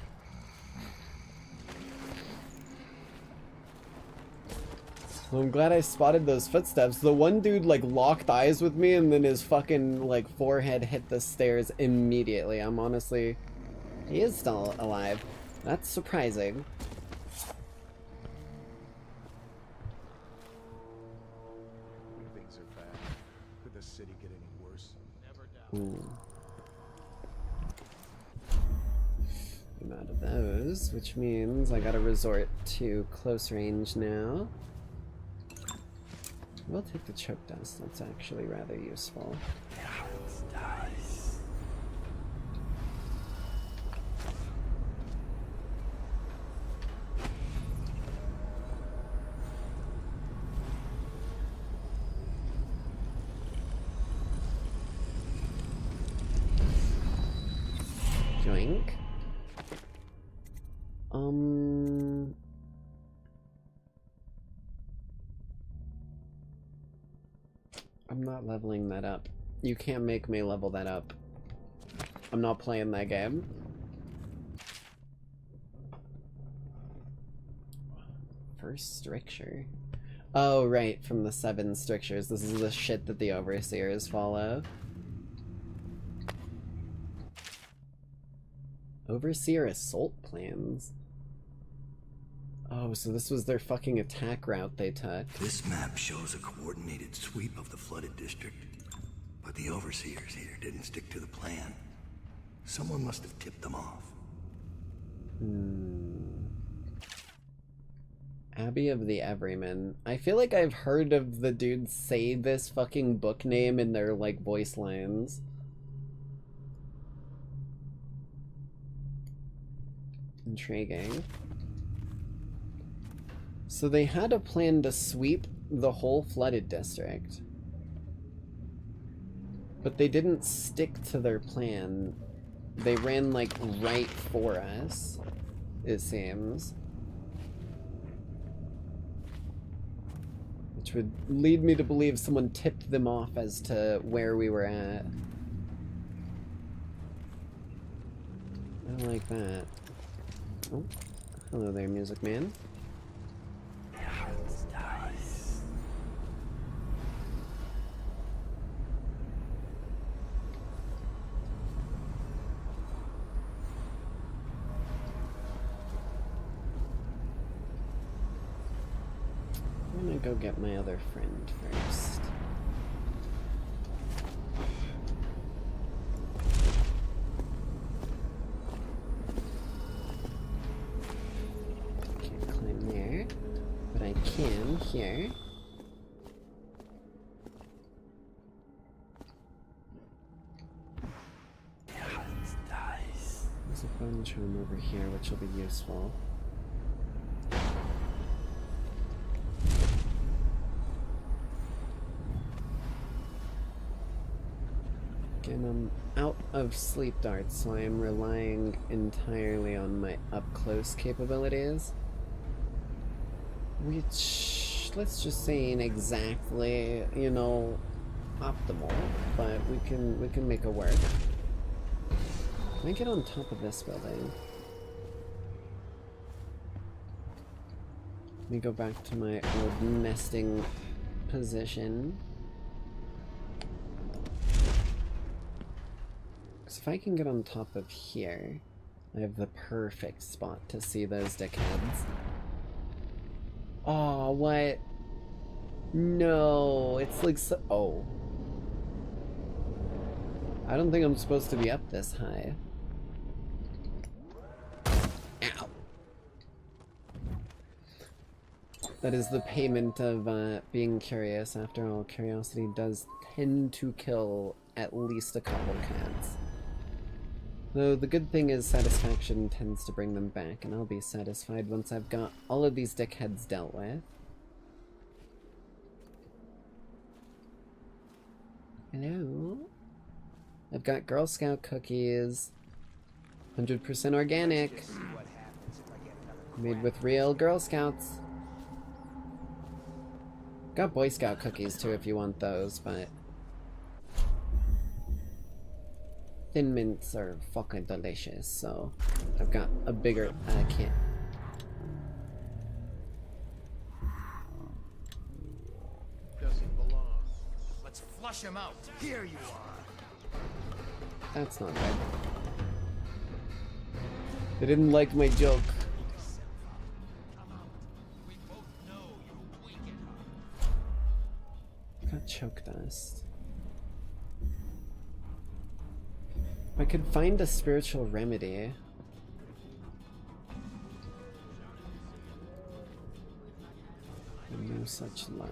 Well, I'm glad I spotted those footsteps. The one dude like locked eyes with me and then his fucking like forehead hit the stairs immediately. I'm honestly... he is still alive. That's surprising. Things are bad. Could the city get any worse? Never doubt. Ooh. I'm out of those, which means I gotta resort to close range now. We'll take the choke dust, that's actually rather useful. Joink. I'm not leveling that up. You can't make me level that up. I'm not playing that game. First stricture. Oh, right, from the 7 strictures. This is the shit that the overseers follow. Overseer assault plans? Oh, so this was their fucking attack route they took. This map shows a coordinated sweep of the flooded district, but the overseers here didn't stick to the plan. Someone must have tipped them off. Abbey of the Everyman. I feel like I've heard of the dudes say this fucking book name in their, like, voice lines. Intriguing. So they had a plan to sweep the whole flooded district. But they didn't stick to their plan. They ran, like, right for us, it seems. Which would lead me to believe someone tipped them off as to where we were at. I don't like that. Oh, hello there, Music Man. I'm gonna go get my other friend first. Can't climb there, but I can here. There's a bone charm over here, which will be useful. Again, I'm out of sleep darts, so I am relying entirely on my up-close capabilities. Which, let's just say, ain't exactly, you know, optimal, but we can make it work. Can I get on top of this building? Let me go back to my old nesting position. If I can get on top of here, I have the perfect spot to see those dickheads. Aw, what? No, it's like so— oh. I don't think I'm supposed to be up this high. Ow. That is the payment of being curious. After all, curiosity does tend to kill at least a couple cats. Though the good thing is satisfaction tends to bring them back, and I'll be satisfied once I've got all of these dickheads dealt with. Hello? I've got Girl Scout cookies. 100% organic. Made with real Girl Scouts. Got Boy Scout cookies too if you want those, but Thin Mints are fucking delicious, so I've got a bigger can. Doesn't belong. Let's flush him out. Here you are. That's not bad. They didn't like my joke. Got choke dust. If I could find a spiritual remedy. No such luck.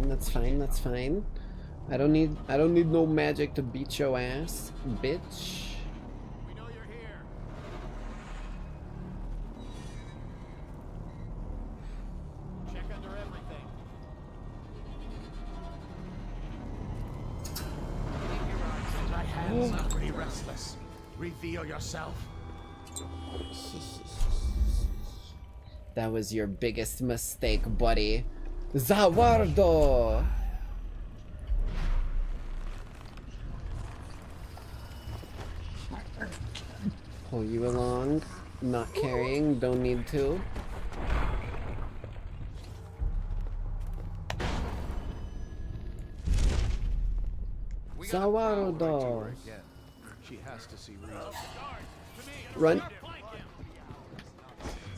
That's fine, that's fine. I don't need no magic to beat your ass, bitch. We know you're here. Check under everything. Keep your eyes. My hands are pretty restless. Reveal yourself. That was your biggest mistake, buddy. Zawardo! Pull you along. Not carrying, don't need to. Zawardo! She has to see reason. Run.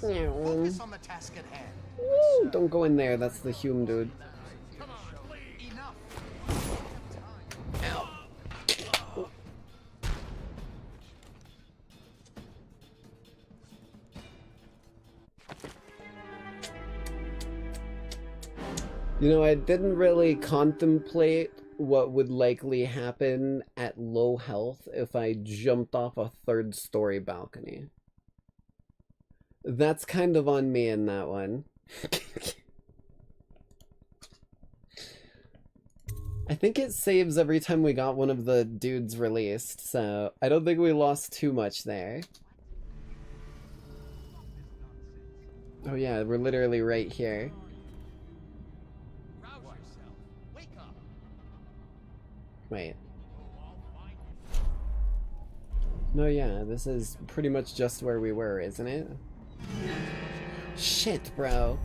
Focus on the task at hand. Woo, don't go in there, that's the Hume dude. Come on, enough. You know, I didn't really contemplate what would likely happen at low health if I jumped off a 3rd story balcony. That's kind of on me in that one. I think it saves every time we got one of the dudes released, so I don't think we lost too much there. Oh yeah, we're literally right here. Wait. No, yeah, this is pretty much just where we were, isn't it? Shit, bro.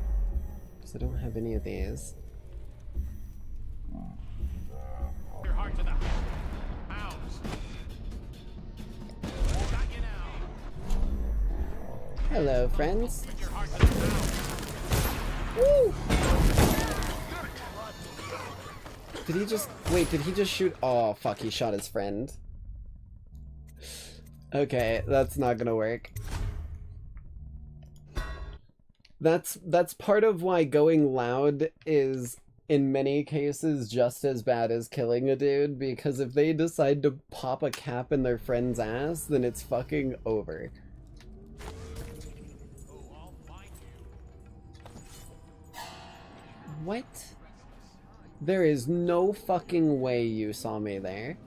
Because I don't have any of these. Your heart to the house. Got you now. Hello, friends. Put your heart to the house. Woo! Did he just... Wait, did he just shoot... Oh, fuck, he shot his friend. Okay, that's not gonna work. That's part of why going loud is, in many cases, just as bad as killing a dude, because if they decide to pop a cap in their friend's ass, then it's fucking over. What? There is no fucking way you saw me there.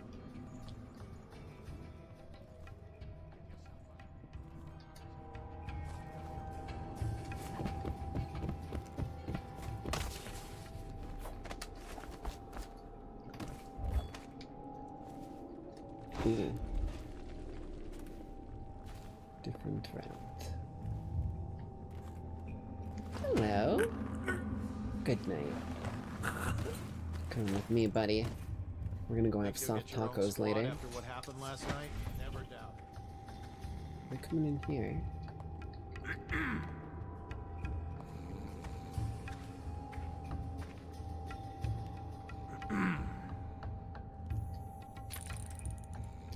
Different route. Hello. Good night. Come with me, buddy. We're gonna go have soft tacos later. After what happened last night, never doubt. They're coming in here.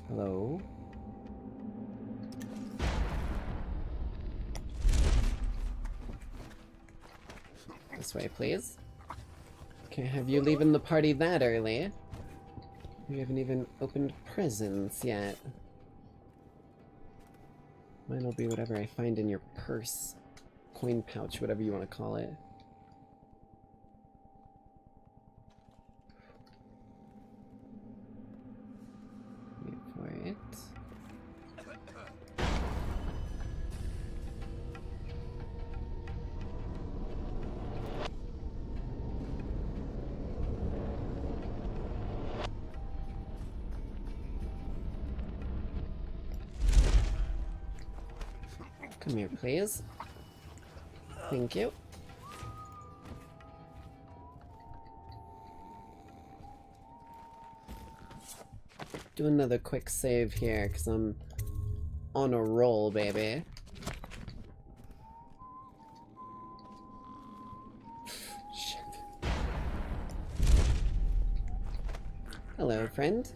Hello? This way, please. Can't have you leaving the party that early. We haven't even opened presents yet. Mine will be whatever I find in your purse. Coin pouch, whatever you want to call it. Wait for it. Come here, please. Thank you. Do another quick save here, because I'm on a roll, baby. Shit. Hello, friend.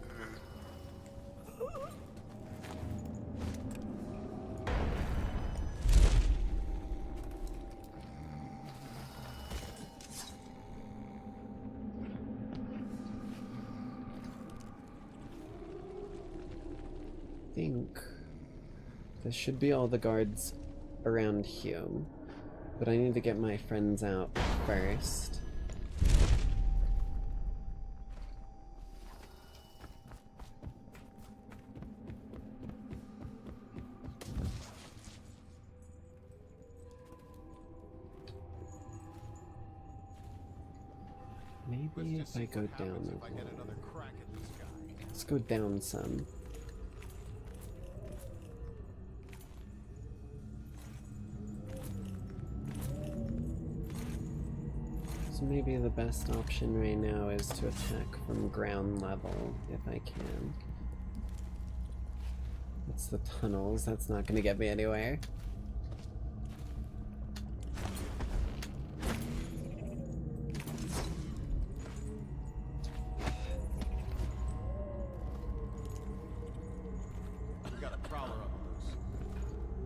This should be all the guards around Hume, but I need to get my friends out first. Maybe if I go down the wall. Let's go down some. So maybe the best option right now is to attack from ground level, if I can. It's the tunnels, that's not gonna get me anywhere.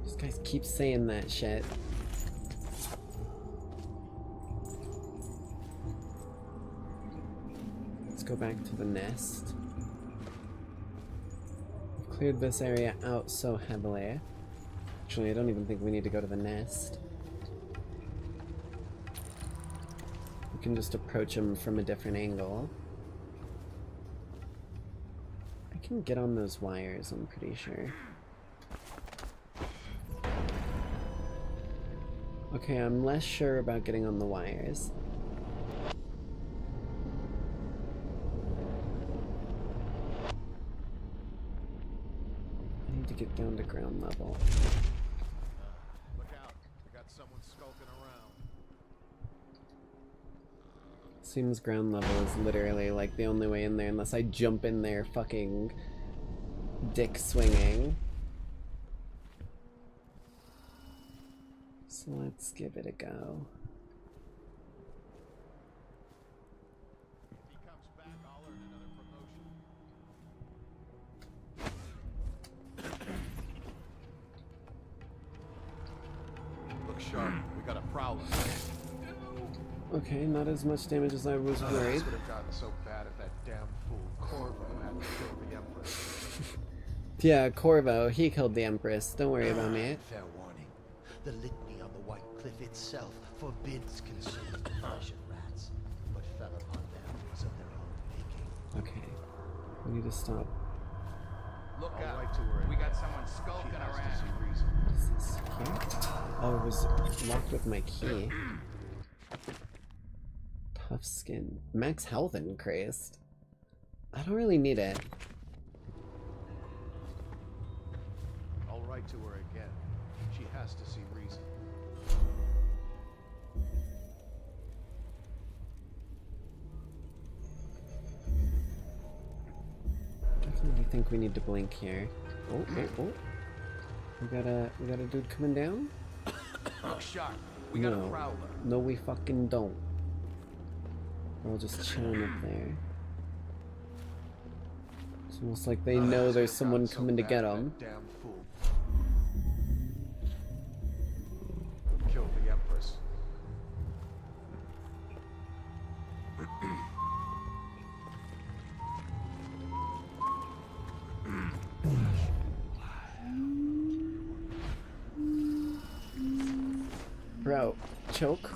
These guys keep saying that shit. Let's go back to the nest. We've cleared this area out so heavily. Actually, I don't even think we need to go to the nest. We can just approach him from a different angle. I can get on those wires, I'm pretty sure. Okay, I'm less sure about getting on the wires. I need to get down to ground level. Look out. We got someone skulking around. Seems ground level is literally like the only way in there unless I jump in there fucking dick swinging. So let's give it a go. If he comes back, I'll earn another promotion. Look sharp. We got a prowler. Okay, not as much damage as I was worried. This would have gotten so bad if that damn fool Corvo hadn't killed the Empress. Yeah, Corvo, he killed the Empress. Don't worry about me. Fair warning. The litany on the White Cliff itself forbids consuming flesh and rats, but fell upon families of their own making. Okay, we need to stop. Look out. Right to her. We got someone skulking around. What is this here? Oh, it was locked with my key. Tough skin. Max health increased. I don't really need it. I'll write to her again. She has to see reason. Definitely think we need to blink here. Oh, oh, oh. We got a dude coming down? Look sharp. We got a prowler. No, we fucking don't. We'll just chilling up there. It's almost like they know there's someone coming to get them. Damn fool. Killed the Empress. Bro, choke?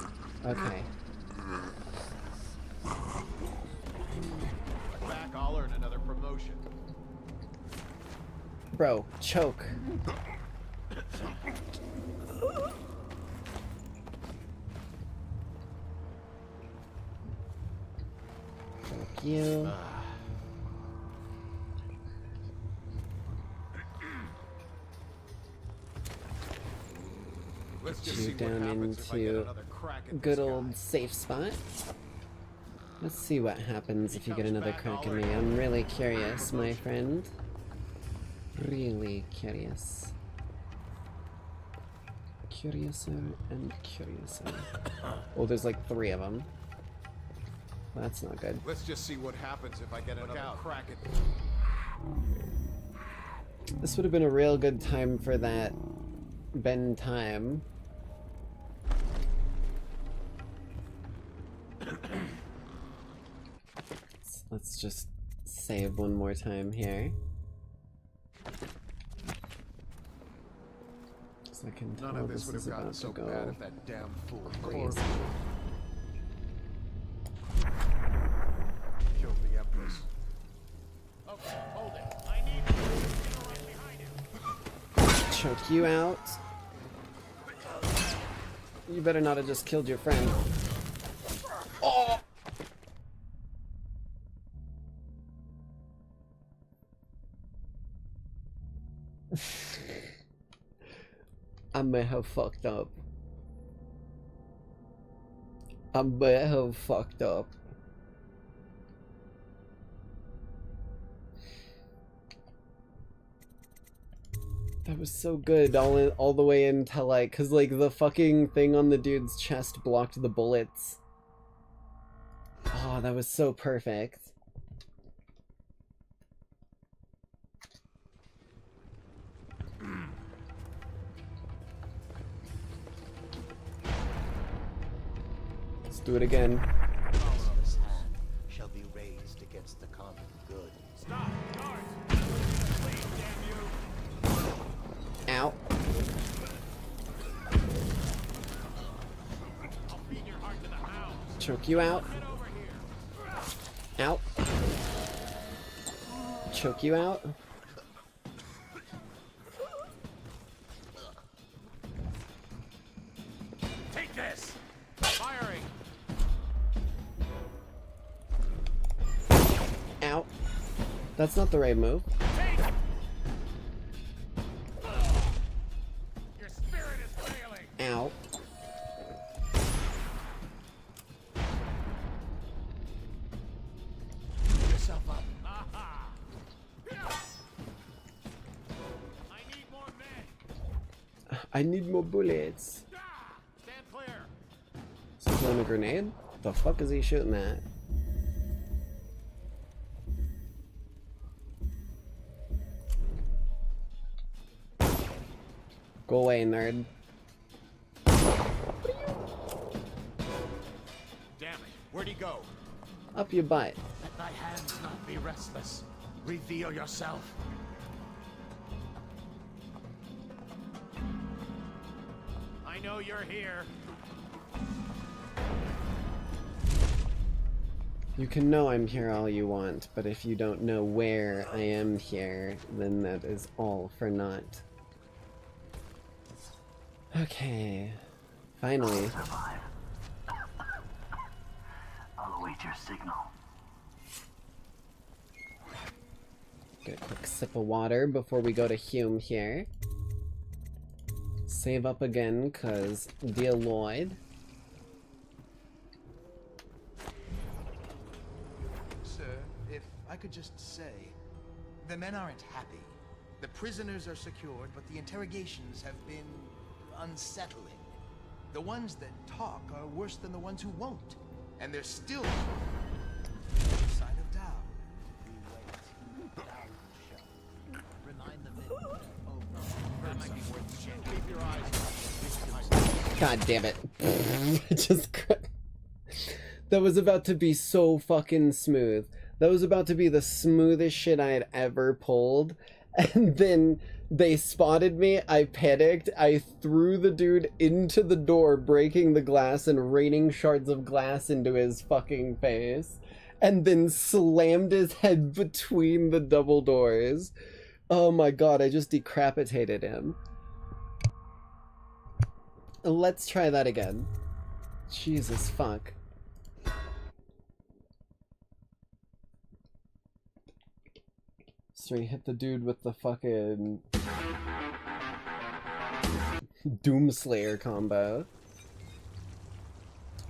Okay. Back, I'll earn another promotion. Bro, choke. Thank you. Let's Get just you see what down happens if I get into another crack at good this old guy. safe spot. Let's see what happens if you get another crack in me. I'm really curious, my friend. Really curious. Curiouser and curiouser. Oh, there's like 3 of them. That's not good. Let's just see what happens if I get another crack at This would have been a real good time for that Ben time. Let's just save one more time here. So I can tell None of this this would is have gotten about so to go bad if that damn fool crazy. Corvo killed the Empress. Okay, hold it. I need you right behind him. Choke you out. You better not have just killed your friend. Oh! I may have fucked up. I may have fucked up. That was so good, all the way into like, cause like the fucking thing on the dude's chest blocked the bullets. Oh, that was so perfect. do it again. This hand shall be raised against the common good. Stop! Guards! Please, damn you! Ow. I'll feed your heart to the hounds. Choke you out. Get over here. Out. Choke you out. Take this! Firing! Out. That's not the right move. Take! Your spirit is failing! Out. Pick yourself up. Aha! I need more men! I need more bullets. Stand clear! Is he throwing a grenade? The fuck is he shooting at? Go away, nerd. Damn it, where'd he go? Up your butt. Let thy hands not be restless. Reveal yourself. I know you're here. You can know I'm here all you want, but if you don't know where I am here, then that is all for naught. Okay. Finally. Survive. I'll await your signal. Get a quick sip of water before we go to Hume here. Save up again, cause dear Lloyd. Sir, if I could just say, the men aren't happy. The prisoners are secured, but the interrogations have been unsettling. The ones that talk are worse than the ones who won't. And there's still no sign of doubt. We wait. Doubt will show. Remind the men that might be worth shit. Keep your eyes. God damn it. I just that was about to be so fucking smooth. That was about to be the smoothest shit I had ever pulled. And then they spotted me, I panicked, I threw the dude into the door, breaking the glass and raining shards of glass into his fucking face, and then slammed his head between the double doors. Oh my god, I just decapitated him. Let's try that again. Jesus fuck. So he hit the dude with the fucking Doomslayer combo.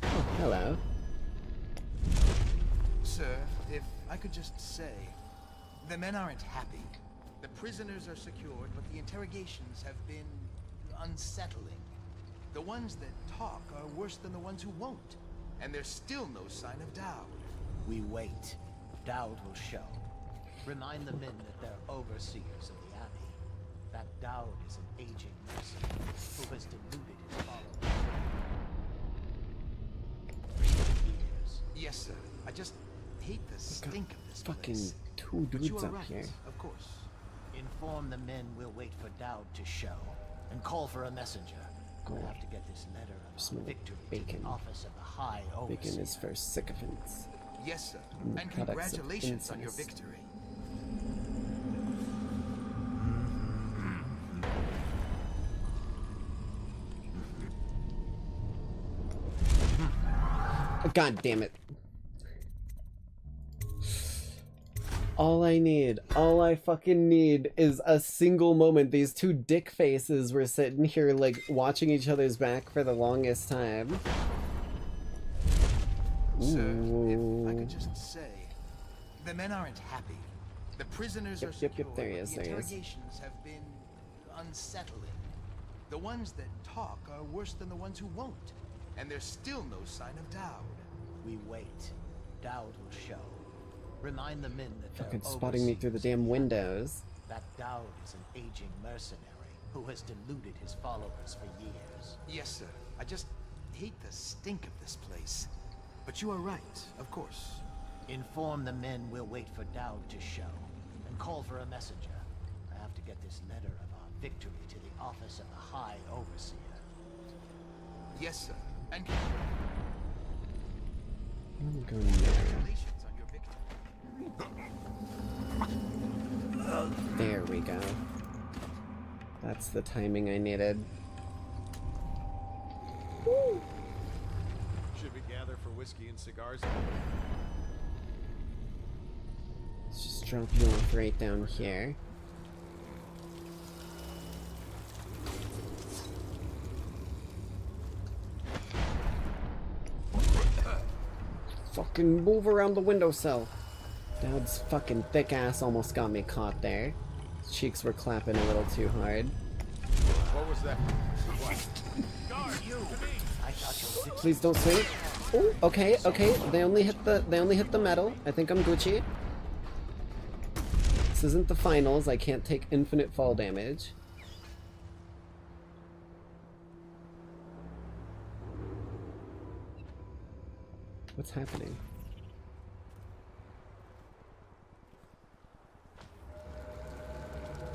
Oh, hello. Sir, if I could just say, the men aren't happy. The prisoners are secured, but the interrogations have been unsettling. The ones that talk are worse than the ones who won't. And there's still no sign of Daud. We wait. Daud will show. Remind the men that they're overseers of the Abbey. That Daud is an aging mercenary who has deluded his followers. Yes, sir. I just hate the stink of this fucking place. two But you dudes are up right, here. of course. Inform the men we'll wait for Daud to show, and call for a messenger. We'll have to get this letter of victory to the office of the High Overseer. Bacon is for sycophants. Yes, sir. And And products of congratulations on your incest. victory. God damn it. All I fucking need is a single moment. These two dick faces were sitting here like watching each other's back for the longest time. Sir, if I could just say, the men aren't happy. The prisoners are secure, there he but is, the there he is. interrogations have been unsettling. The ones that talk are worse than the ones who won't. And there's still no sign of Daud. We wait. Daud will show. Remind the men that Fucking they're spotting me through the damn windows. That Daud is an aging mercenary who has deluded his followers for years. Yes, sir. I just hate the stink of this place. But you are right, of course. Inform the men we'll wait for Daud to show, and call for a messenger. I have to get this letter of our victory to the office of the High Overseer. Yes, sir. And I'm going congratulations on your victory. there we go. That's the timing I needed. Woo. Should we gather for whiskey and cigars? Let's just drop you off right down here. Fucking move around the windowsill. Daud's fucking thick ass almost got me caught there. His cheeks were clapping a little too hard. What was that? Please don't swing. Oh, okay, okay. They only hit the metal. I think I'm Gucci. This isn't the finals. I can't take infinite fall damage. What's happening?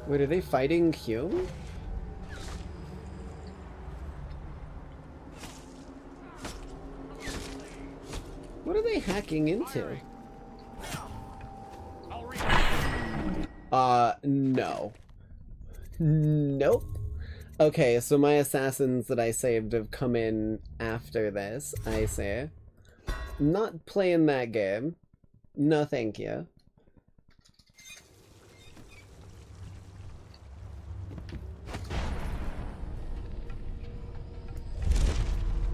Wait, are they fighting Hume? What are they hacking into? No. Nope. Okay, so my assassins that I saved have come in after this, I say. Not playing that game. No thank you.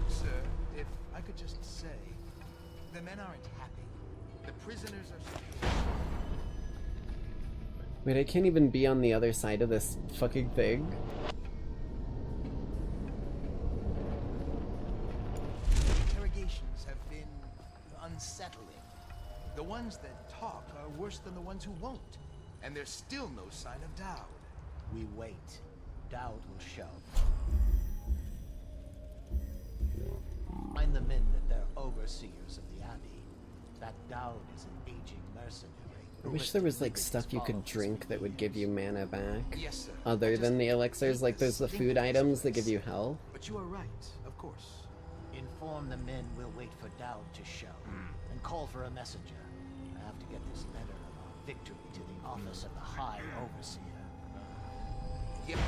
Sir, if I could just say, the men aren't happy. The prisoners are secure. Wait, I can't even be on the other side of this fucking thing. Interrogations have been unsettling. The ones that talk are worse than the ones who won't. And there's still no sign of Daud. We wait. Daud will show. Find the men that they're overseers of the Abbey. That Daud is an aging mercenary. I wish there was like stuff you could drink that would give you mana back. Yes, sir. Other than the elixirs, like there's the food items that give you health. But you are right, of course. Inform the men we'll wait for Daud to show, and call for a messenger. I have to get this letter of our victory to the office of the High Overseer. Yep.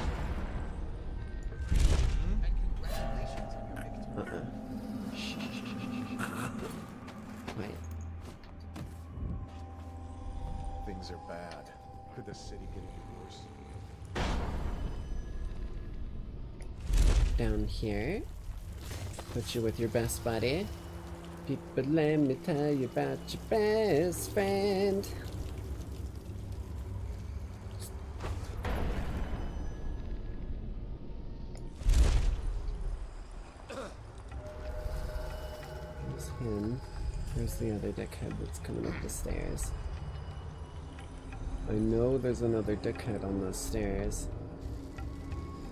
And congratulations on your victory. Quiet. Things are bad. Could the city get any worse? Down here. Put you with your best buddy. People, let me tell you about your best friend. There's him. There's the other dickhead that's coming up the stairs. I know there's another dickhead on those stairs.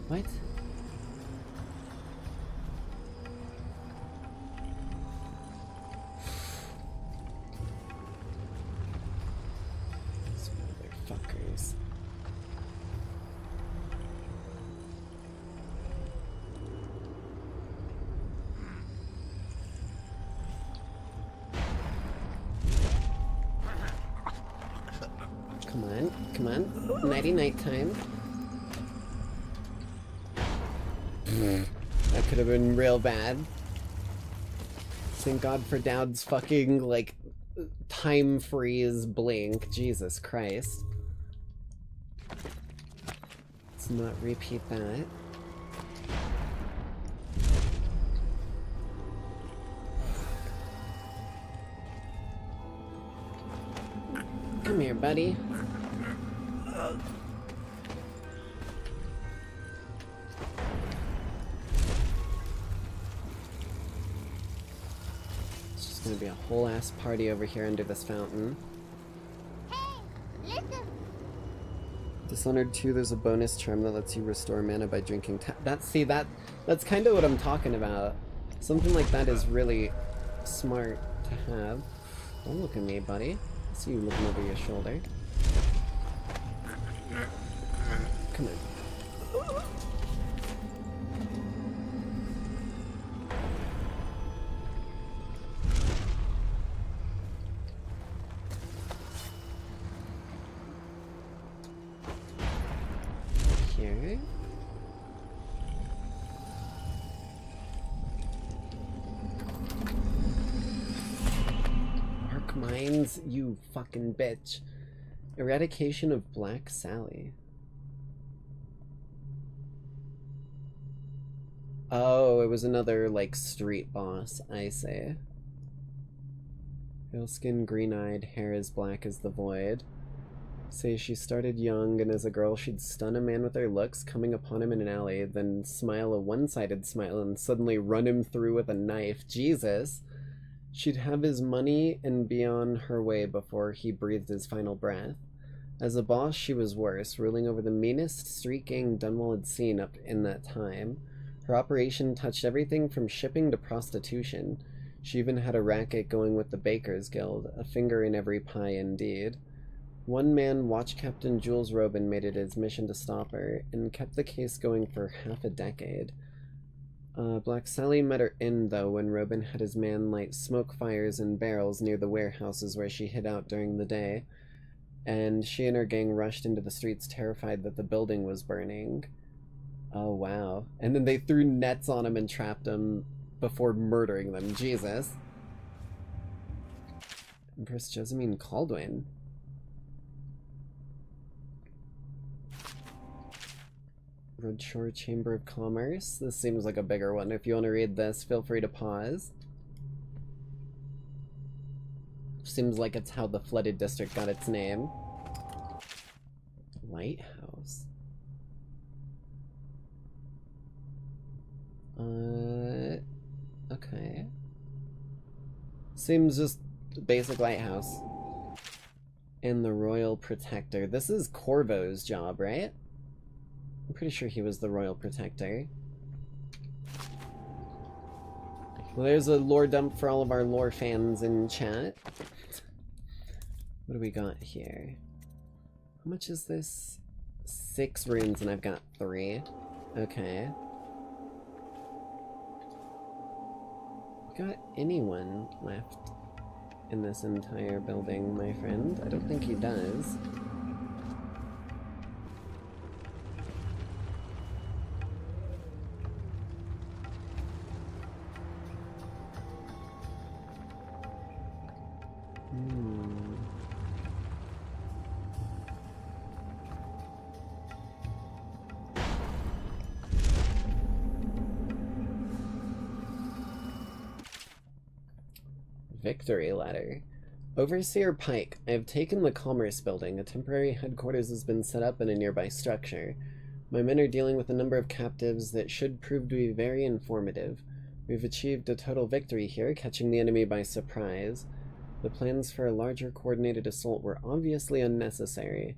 What? These motherfuckers. Come on, come on. Nighty night time. That could have been real bad. Thank God for Daud's fucking, like, time freeze blink. Jesus Christ. Let's not repeat that. Come here, buddy. It's just gonna be a whole ass party over here under this fountain. Dishonored 2, there's a bonus charm that lets you restore mana by drinking that's kind of what I'm talking about. Something like that is really smart to have. Don't look at me, buddy. I see you looking over your shoulder. Come on. Here. Mark mines, you fucking bitch. Eradication of Black Sally. Oh, it was another, like, street boss, I say. Pale skin, green-eyed, hair as black as the void. Say she started young, and as a girl she'd stun a man with her looks, coming upon him in an alley, then smile a one-sided smile and suddenly run him through with a knife. Jesus! She'd have his money and be on her way before he breathed his final breath. As a boss, she was worse, ruling over the meanest street gang Dunwall had seen up in that time. Her operation touched everything from shipping to prostitution. She even had a racket going with the Bakers Guild, a finger in every pie indeed. One man, Watch Captain Jules Robin, made it his mission to stop her, and kept the case going for half a decade. Black Sally met her end, though, when Robin had his man light smoke fires in barrels near the warehouses where she hid out during the day, and she and her gang rushed into the streets terrified that the building was burning. Oh, wow. And then they threw nets on him and trapped him before murdering them. Jesus. Empress Jessamine Caldwin. Redshore Chamber of Commerce. This seems like a bigger one. If you want to read this, feel free to pause. Seems like it's how the flooded district got its name. Lighthouse. Okay. Seems just basic lighthouse. And the Royal Protector. This is Corvo's job, right? I'm pretty sure he was the Royal Protector. Well, there's a lore dump for all of our lore fans in chat. What do we got here? How much is this? 6 runes and I've got 3. Okay. Got anyone left in this entire building, my friend? I don't think he does. Victory Ladder. Overseer Pike, I have taken the Commerce Building. A temporary headquarters has been set up in a nearby structure. My men are dealing with a number of captives that should prove to be very informative. We've achieved a total victory here, catching the enemy by surprise. The plans for a larger coordinated assault were obviously unnecessary.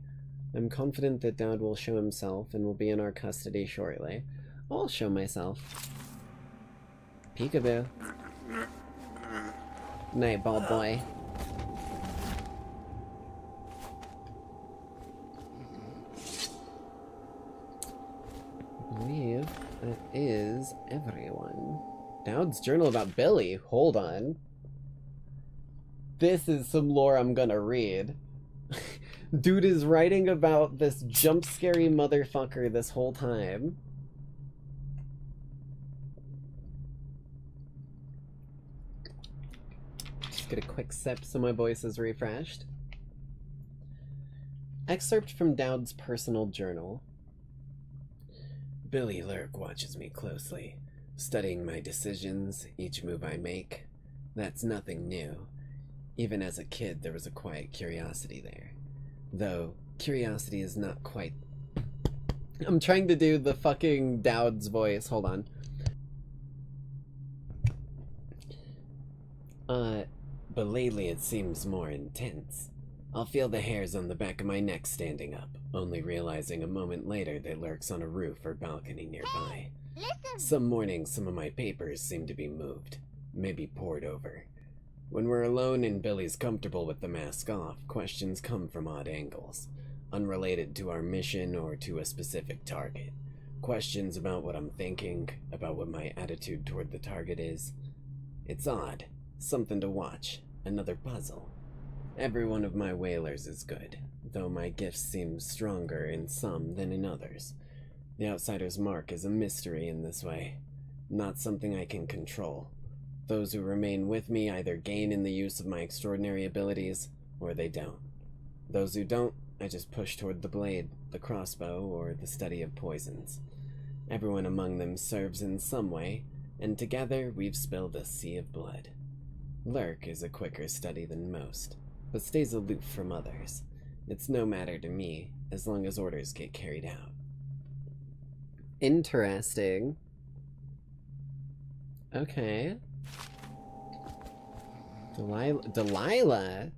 I'm confident that Daud will show himself and will be in our custody shortly. I'll show myself. Peekaboo. Night, bald boy. I believe that is everyone. Daud's journal about Billy. Hold on. This is some lore I'm gonna read. Dude is writing about this jump-scary motherfucker this whole time. Just get a quick sip so my voice is refreshed. Excerpt from Daud's personal journal. Billy Lurk watches me closely, studying my decisions, each move I make. That's nothing new. Even as a kid, there was a quiet curiosity there. Though, curiosity is not quite... I'm trying to do the fucking Daud's voice. Hold on. But lately it seems more intense. I'll feel the hairs on the back of my neck standing up, only realizing a moment later that lurks on a roof or balcony nearby. Some mornings some of my papers seem to be moved, maybe poured over. When we're alone and Billy's comfortable with the mask off, questions come from odd angles, unrelated to our mission or to a specific target. Questions about what I'm thinking, about what my attitude toward the target is. It's odd. Something to watch. Another puzzle. Every one of my whalers is good, though my gifts seem stronger in some than in others. The outsider's mark is a mystery in this way, not something I can control. Those who remain with me either gain in the use of my extraordinary abilities, or they don't. Those who don't, I just push toward the blade, the crossbow, or the study of poisons. Everyone among them serves in some way, and together we've spilled a sea of blood. Lurk is a quicker study than most, but stays aloof from others. It's no matter to me, as long as orders get carried out. Interesting. Okay. Delilah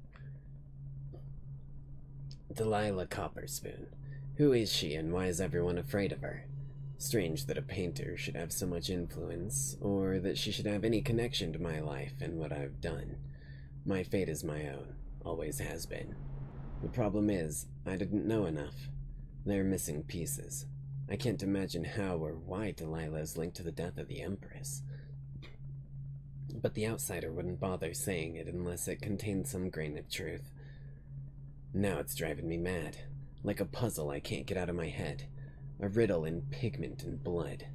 Copperspoon. Who is she and why is everyone afraid of her? Strange that a painter should have so much influence, or that she should have any connection to my life and what I've done. My fate is my own, always has been. The problem is, I didn't know enough. They're missing pieces. I can't imagine how or why Delilah is linked to the death of the Empress. But the outsider wouldn't bother saying it unless it contained some grain of truth. Now it's driving me mad, like a puzzle I can't get out of my head. A riddle in pigment and blood.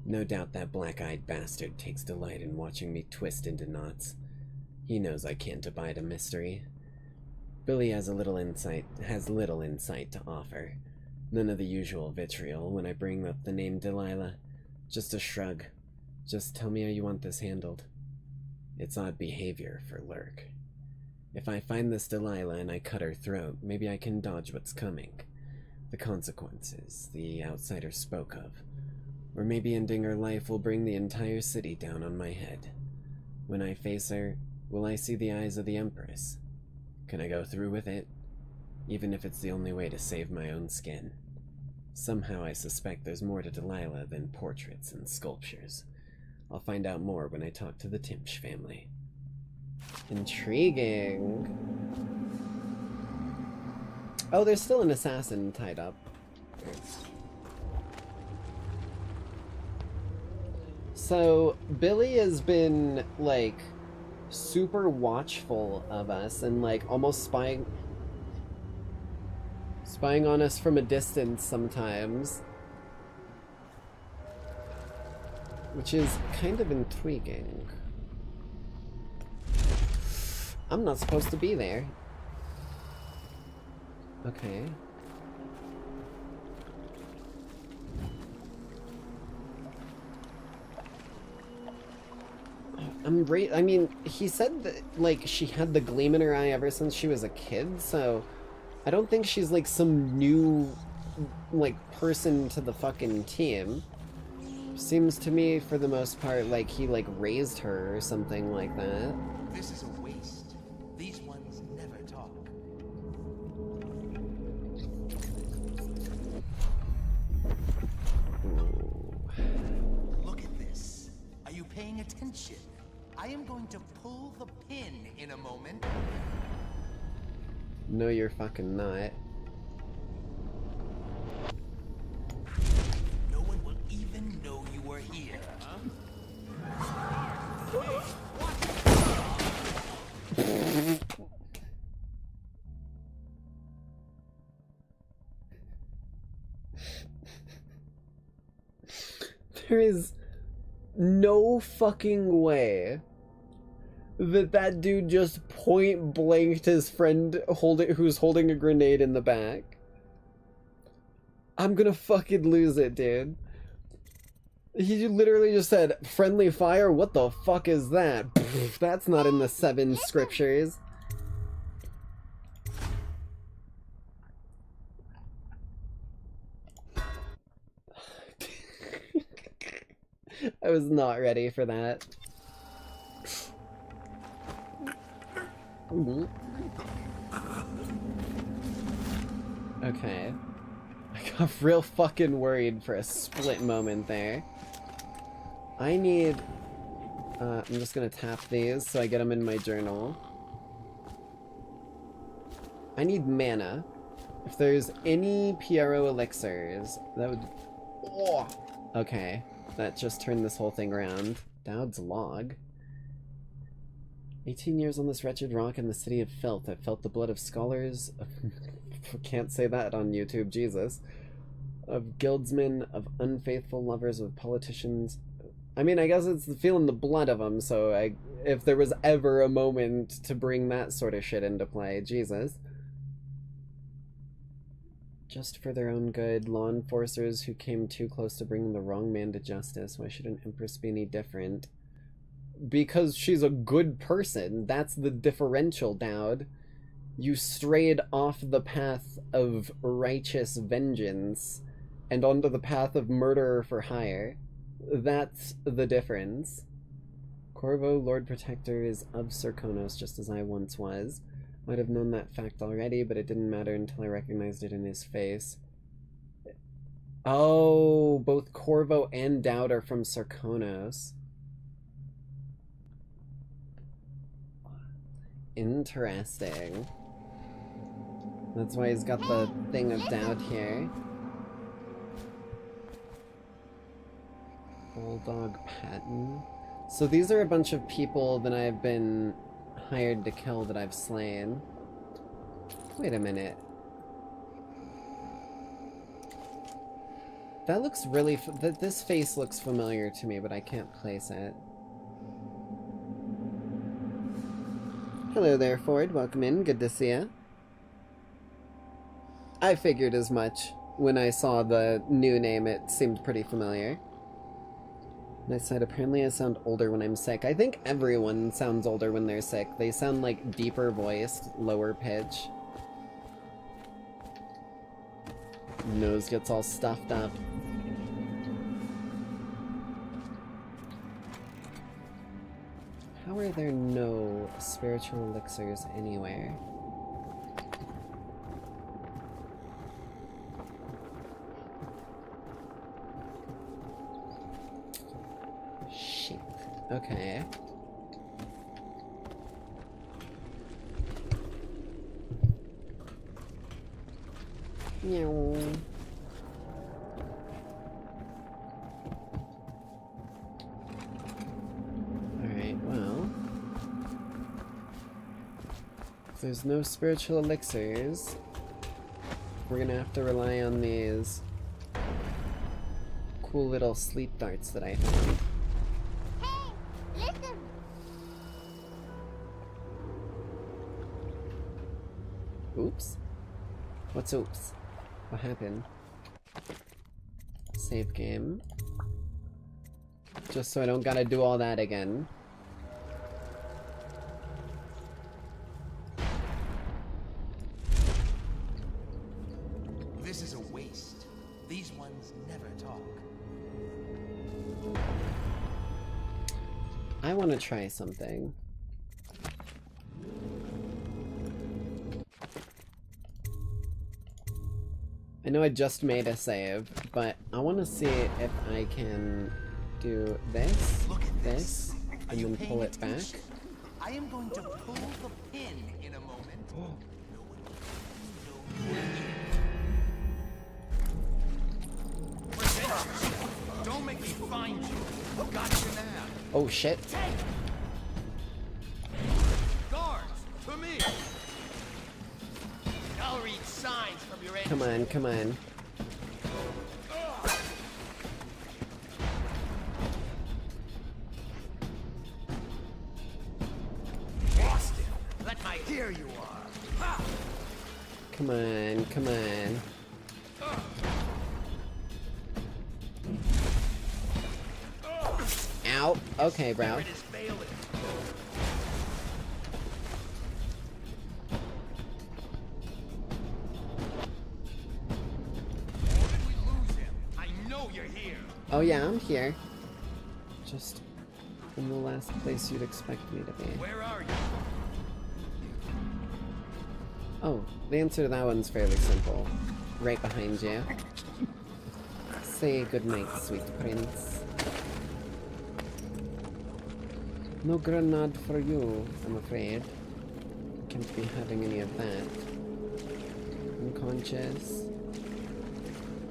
No doubt that black-eyed bastard takes delight in watching me twist into knots. He knows I can't abide a mystery. Billy has little insight to offer. None of the usual vitriol when I bring up the name Delilah. Just a shrug. Just tell me how you want this handled. It's odd behavior for Lurk. If I find this Delilah and I cut her throat, maybe I can dodge what's coming. The consequences the outsider spoke of. Or maybe ending her life will bring the entire city down on my head. When I face her, will I see the eyes of the Empress? Can I go through with it? Even if it's the only way to save my own skin. Somehow I suspect there's more to Delilah than portraits and sculptures. I'll find out more when I talk to the Timsh family. Intriguing. Oh, there's still an assassin tied up. So, Billy has been, like, super watchful of us and, like, almost spying on us from a distance sometimes. Which is kind of intriguing. I'm not supposed to be there. Okay. I mean, he said that, like, she had the gleam in her eye ever since she was a kid, so I don't think she's, like, some new, like, person to the fucking team. Seems to me, for the most part, like he, like, raised her or something like that. This is a waste. These ones never talk. Ooh. Look at this. Are you paying attention? I am going to pull the pin in a moment. No, you're fucking not. No one will even know you were here. There is no fucking way that dude just point blanked his friend who's holding a grenade in the back. I'm gonna fucking lose it, dude. He literally just said, friendly fire? What the fuck is that? That's not in the 7 scriptures. I was not ready for that. Okay. I got real fucking worried for a split moment there. I need I'm just gonna tap these so I get them in my journal. I need mana. If there's any Pyro elixirs, that would... Oh! Okay, that just turned this whole thing around. Daud's log. 18 years on this wretched rock in the city of filth. I felt the blood of scholars... Can't say that on YouTube, Jesus. Of guildsmen, of unfaithful lovers, of politicians... I mean, I guess it's feeling the blood of them, so if there was ever a moment to bring that sort of shit into play, Jesus. Just for their own good, law enforcers who came too close to bringing the wrong man to justice. Why should an empress be any different? Because she's a good person. That's the differential, Daud. You strayed off the path of righteous vengeance and onto the path of murderer for hire. That's the difference. Corvo, Lord Protector, is of Serkonos, just as I once was. Might have known that fact already, but it didn't matter until I recognized it in his face. Oh, both Corvo and Daud are from Serkonos. Interesting. That's why he's got the thing of Daud here. Bulldog Patton. So these are a bunch of people that I've been hired to kill that I've slain. Wait a minute. That looks really... this face looks familiar to me, but I can't place it. Hello there, Ford. Welcome in. Good to see ya. I figured as much. When I saw the new name, it seemed pretty familiar. I said, apparently I sound older when I'm sick. I think everyone sounds older when they're sick. They sound like deeper voiced, lower pitch. Nose gets all stuffed up. How are there no spiritual elixirs anywhere? Shit. Okay. Meow. Alright, well. If there's no spiritual elixirs, we're gonna have to rely on these cool little sleep darts that I found. Hey, listen! Oops. What's oops? What happened? Save game. Just so I don't gotta do all that again. This is a waste. These ones never talk. I want to try something. I know I just made a save, but I want to see if I can do this, this, and then pull it back. I am going to pull the pin in a moment. Don't make me find you. Gotcha now. Oh shit. Guards, to me. I'll read signs from your engine. Come on, come on. Boston, let my here you are. Ha! Come on, come on. Ow. Okay, bro. Oh yeah, I'm here. Just in the last place you'd expect me to be. Where are you? Oh, the answer to that one's fairly simple. Right behind you. Say goodnight, sweet prince. No grenade for you, I'm afraid. Can't be having any of that. Unconscious.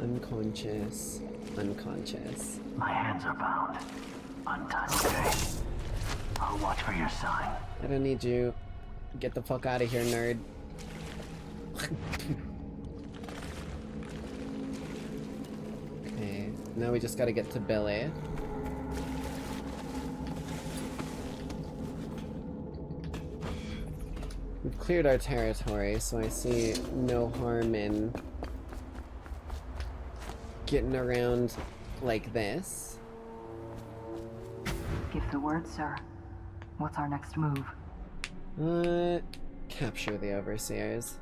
Unconscious. Unconscious. My hands are bound. Untie me. I'll watch for your sign. I don't need you. Get the fuck out of here, nerd. Okay, now we just gotta get to Billy. We've cleared our territory, so I see no harm in getting around like this. Give the word, sir. What's our next move? Capture the overseers.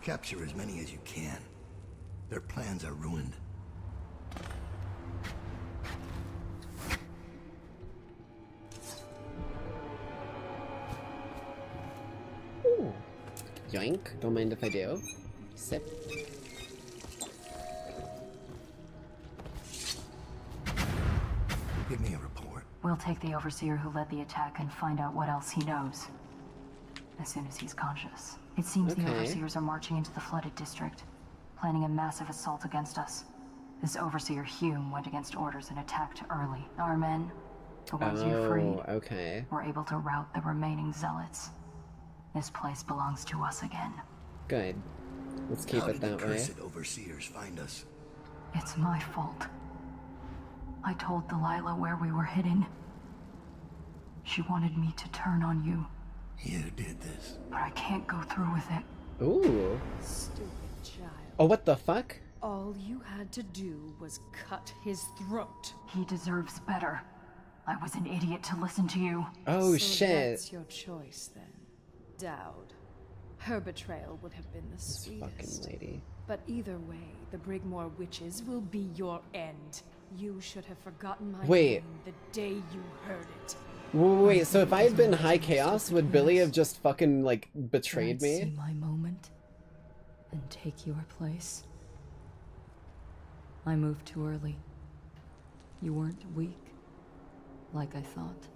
Capture as many as you can. Their plans are ruined. Ooh. Yoink. Don't mind if I do. Sip. Give me a report. We'll take the overseer who led the attack and find out what else he knows. As soon as he's conscious. It seems the overseers are marching into the flooded district, planning a massive assault against us. This overseer Hume went against orders and attacked early. Our men, the ones you freed, were able to rout the remaining zealots. This place belongs to us again. Good. Let's keep it that way. How did the cursed overseers find us? It's my fault. I told Delilah where we were hidden. She wanted me to turn on you. You did this. But I can't go through with it. Ooh. Stupid child. Oh, what the fuck? All you had to do was cut his throat. He deserves better. I was an idiot to listen to you. Oh, so shit. That's your choice then. Daud. Her betrayal would have been the sweetest. Fucking lady. But either way, the Brigmore witches will be your end. You should have forgotten my name the day you heard it. Wait, so if I had been High Chaos, would Billy have just fucking, like, betrayed me? See my moment and take your place. I moved too early. You weren't weak, like I thought.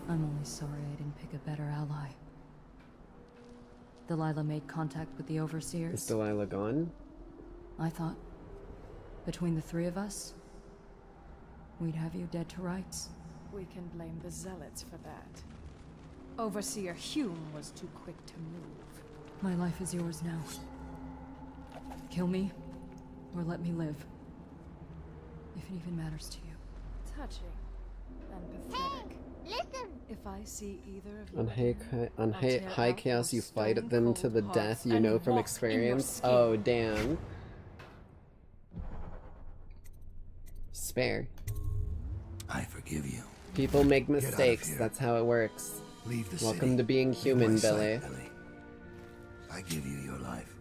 I'm only sorry I didn't pick a better ally. Delilah made contact with the overseers. Is Delilah gone? I thought, between the three of us, we'd have you dead to rights. We can blame the zealots for that. Overseer Hume was too quick to move. My life is yours now. Kill me, or let me live. If it even matters to you. Touching and pathetic. Listen. If I see either of you On High Chaos, you fight them to the death, you know from experience. Oh, damn. Spare. I forgive you. People make mistakes. That's how it works. Leave the Welcome city. to being human, Leave my Billy. sight, Billy. I give you your life.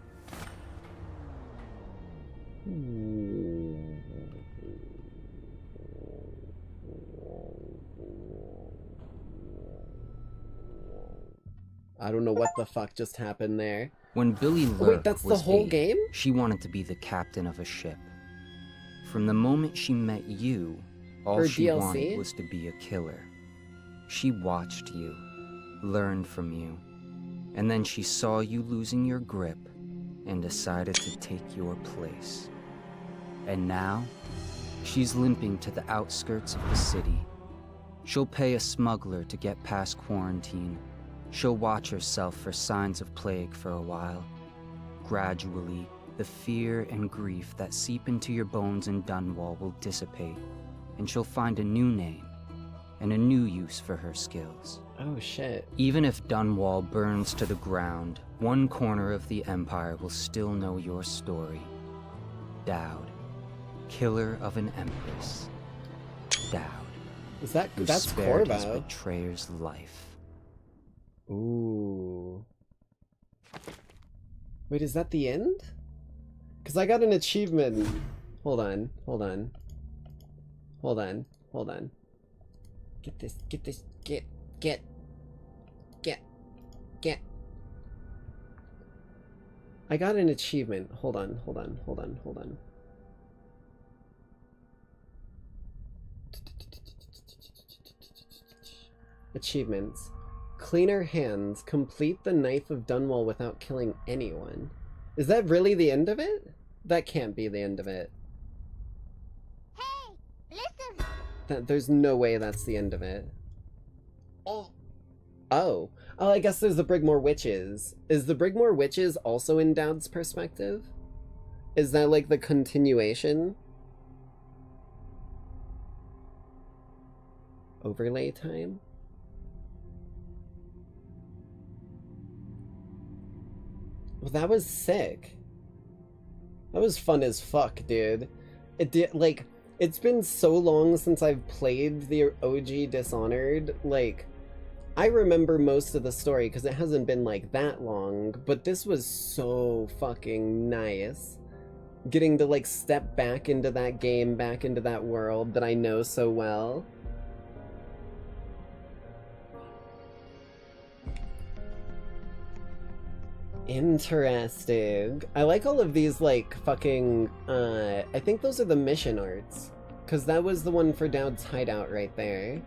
I don't know what the fuck just happened there. When Billy Lurk that's the was whole 8, game? She wanted to be the captain of a ship. From the moment she met you, all Her she DLC? wanted was to be a killer. She watched you, learned from you, and then she saw you losing your grip and decided to take your place. And now, she's limping to the outskirts of the city. She'll pay a smuggler to get past quarantine. She'll watch herself for signs of plague for a while. Gradually, the fear and grief that seep into your bones in Dunwall will dissipate, and she'll find a new name and a new use for her skills. Oh shit. Even if Dunwall burns to the ground, one corner of the Empire will still know your story. Daud, killer of an empress. Daud. That's spared his Corvo. betrayer's life. Ooh. Wait, is that the end? Because I got an achievement. Hold on. Get this, get. I got an achievement. Hold on. Achievements. Cleaner hands. Complete the Knife of Dunwall without killing anyone. Is that really the end of it? That can't be the end of it. Hey, listen. There's no way that's the end of it. Oh. Oh. Oh, I guess there's the Brigmore Witches. Is the Brigmore Witches also in Daud's perspective? Is that like the continuation? Overlay time? Well, that was sick. That was fun as fuck, dude. It did, like, it's been so long since I've played the OG Dishonored, like, I remember most of the story because it hasn't been like that long, but this was so fucking nice. Getting to like step back into that game, back into that world that I know so well. Interesting. I like all of these like fucking, I think those are the mission arts. Because that was the one for Daud's hideout right there.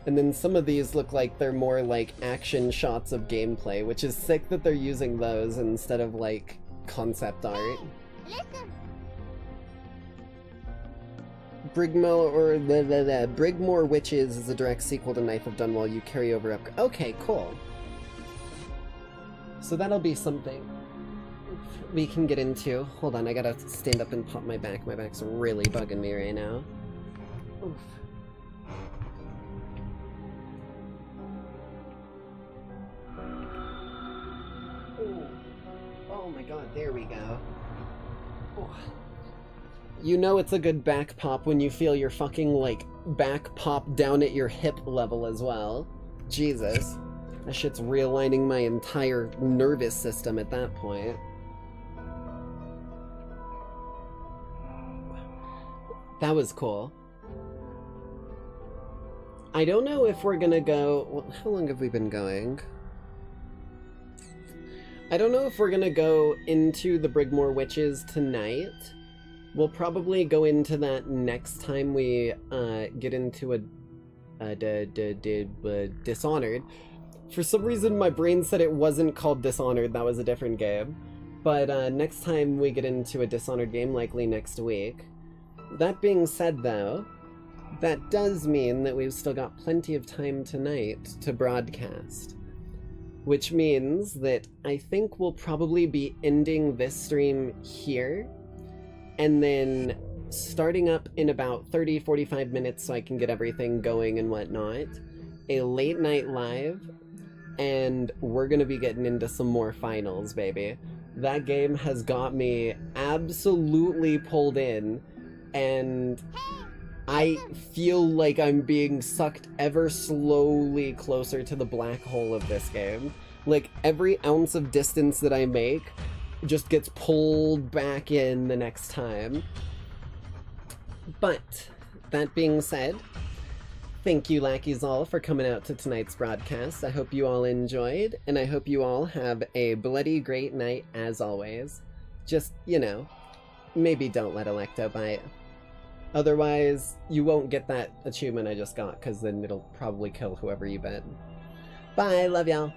And then some of these look like they're more like action shots of gameplay, which is sick that they're using those instead of like concept art. Brigmore Witches is a direct sequel to Knife of Dunwall. You carry over up. Okay, cool. So that'll be something we can get into. Hold on, I gotta stand up and pop my back. My back's really bugging me right now. Oof. Oh my god, there we go. Oh. You know it's a good back pop when you feel your fucking, like, back pop down at your hip level as well. Jesus. That shit's realigning my entire nervous system at that point. That was cool. I don't know if we're gonna go... Well, how long have we been going? I don't know if we're gonna go into the Brigmore Witches tonight. We'll probably go into that next time we get into Dishonored. For some reason my brain said it wasn't called Dishonored, that was a different game. But next time we get into a Dishonored game, likely next week. That being said though, that does mean that we've still got plenty of time tonight to broadcast. Which means that I think we'll probably be ending this stream here, and then starting up in about 30-45 minutes so I can get everything going and whatnot, a late night live, and we're gonna be getting into some more finals, baby. That game has got me absolutely pulled in, and I feel like I'm being sucked ever slowly closer to the black hole of this game. Like, every ounce of distance that I make just gets pulled back in the next time. But, that being said, thank you Lackeys all for coming out to tonight's broadcast. I hope you all enjoyed, and I hope you all have a bloody great night as always. Just, you know, maybe don't let Electo bite. Otherwise, you won't get that achievement I just got, because then it'll probably kill whoever you bet. Bye, love y'all.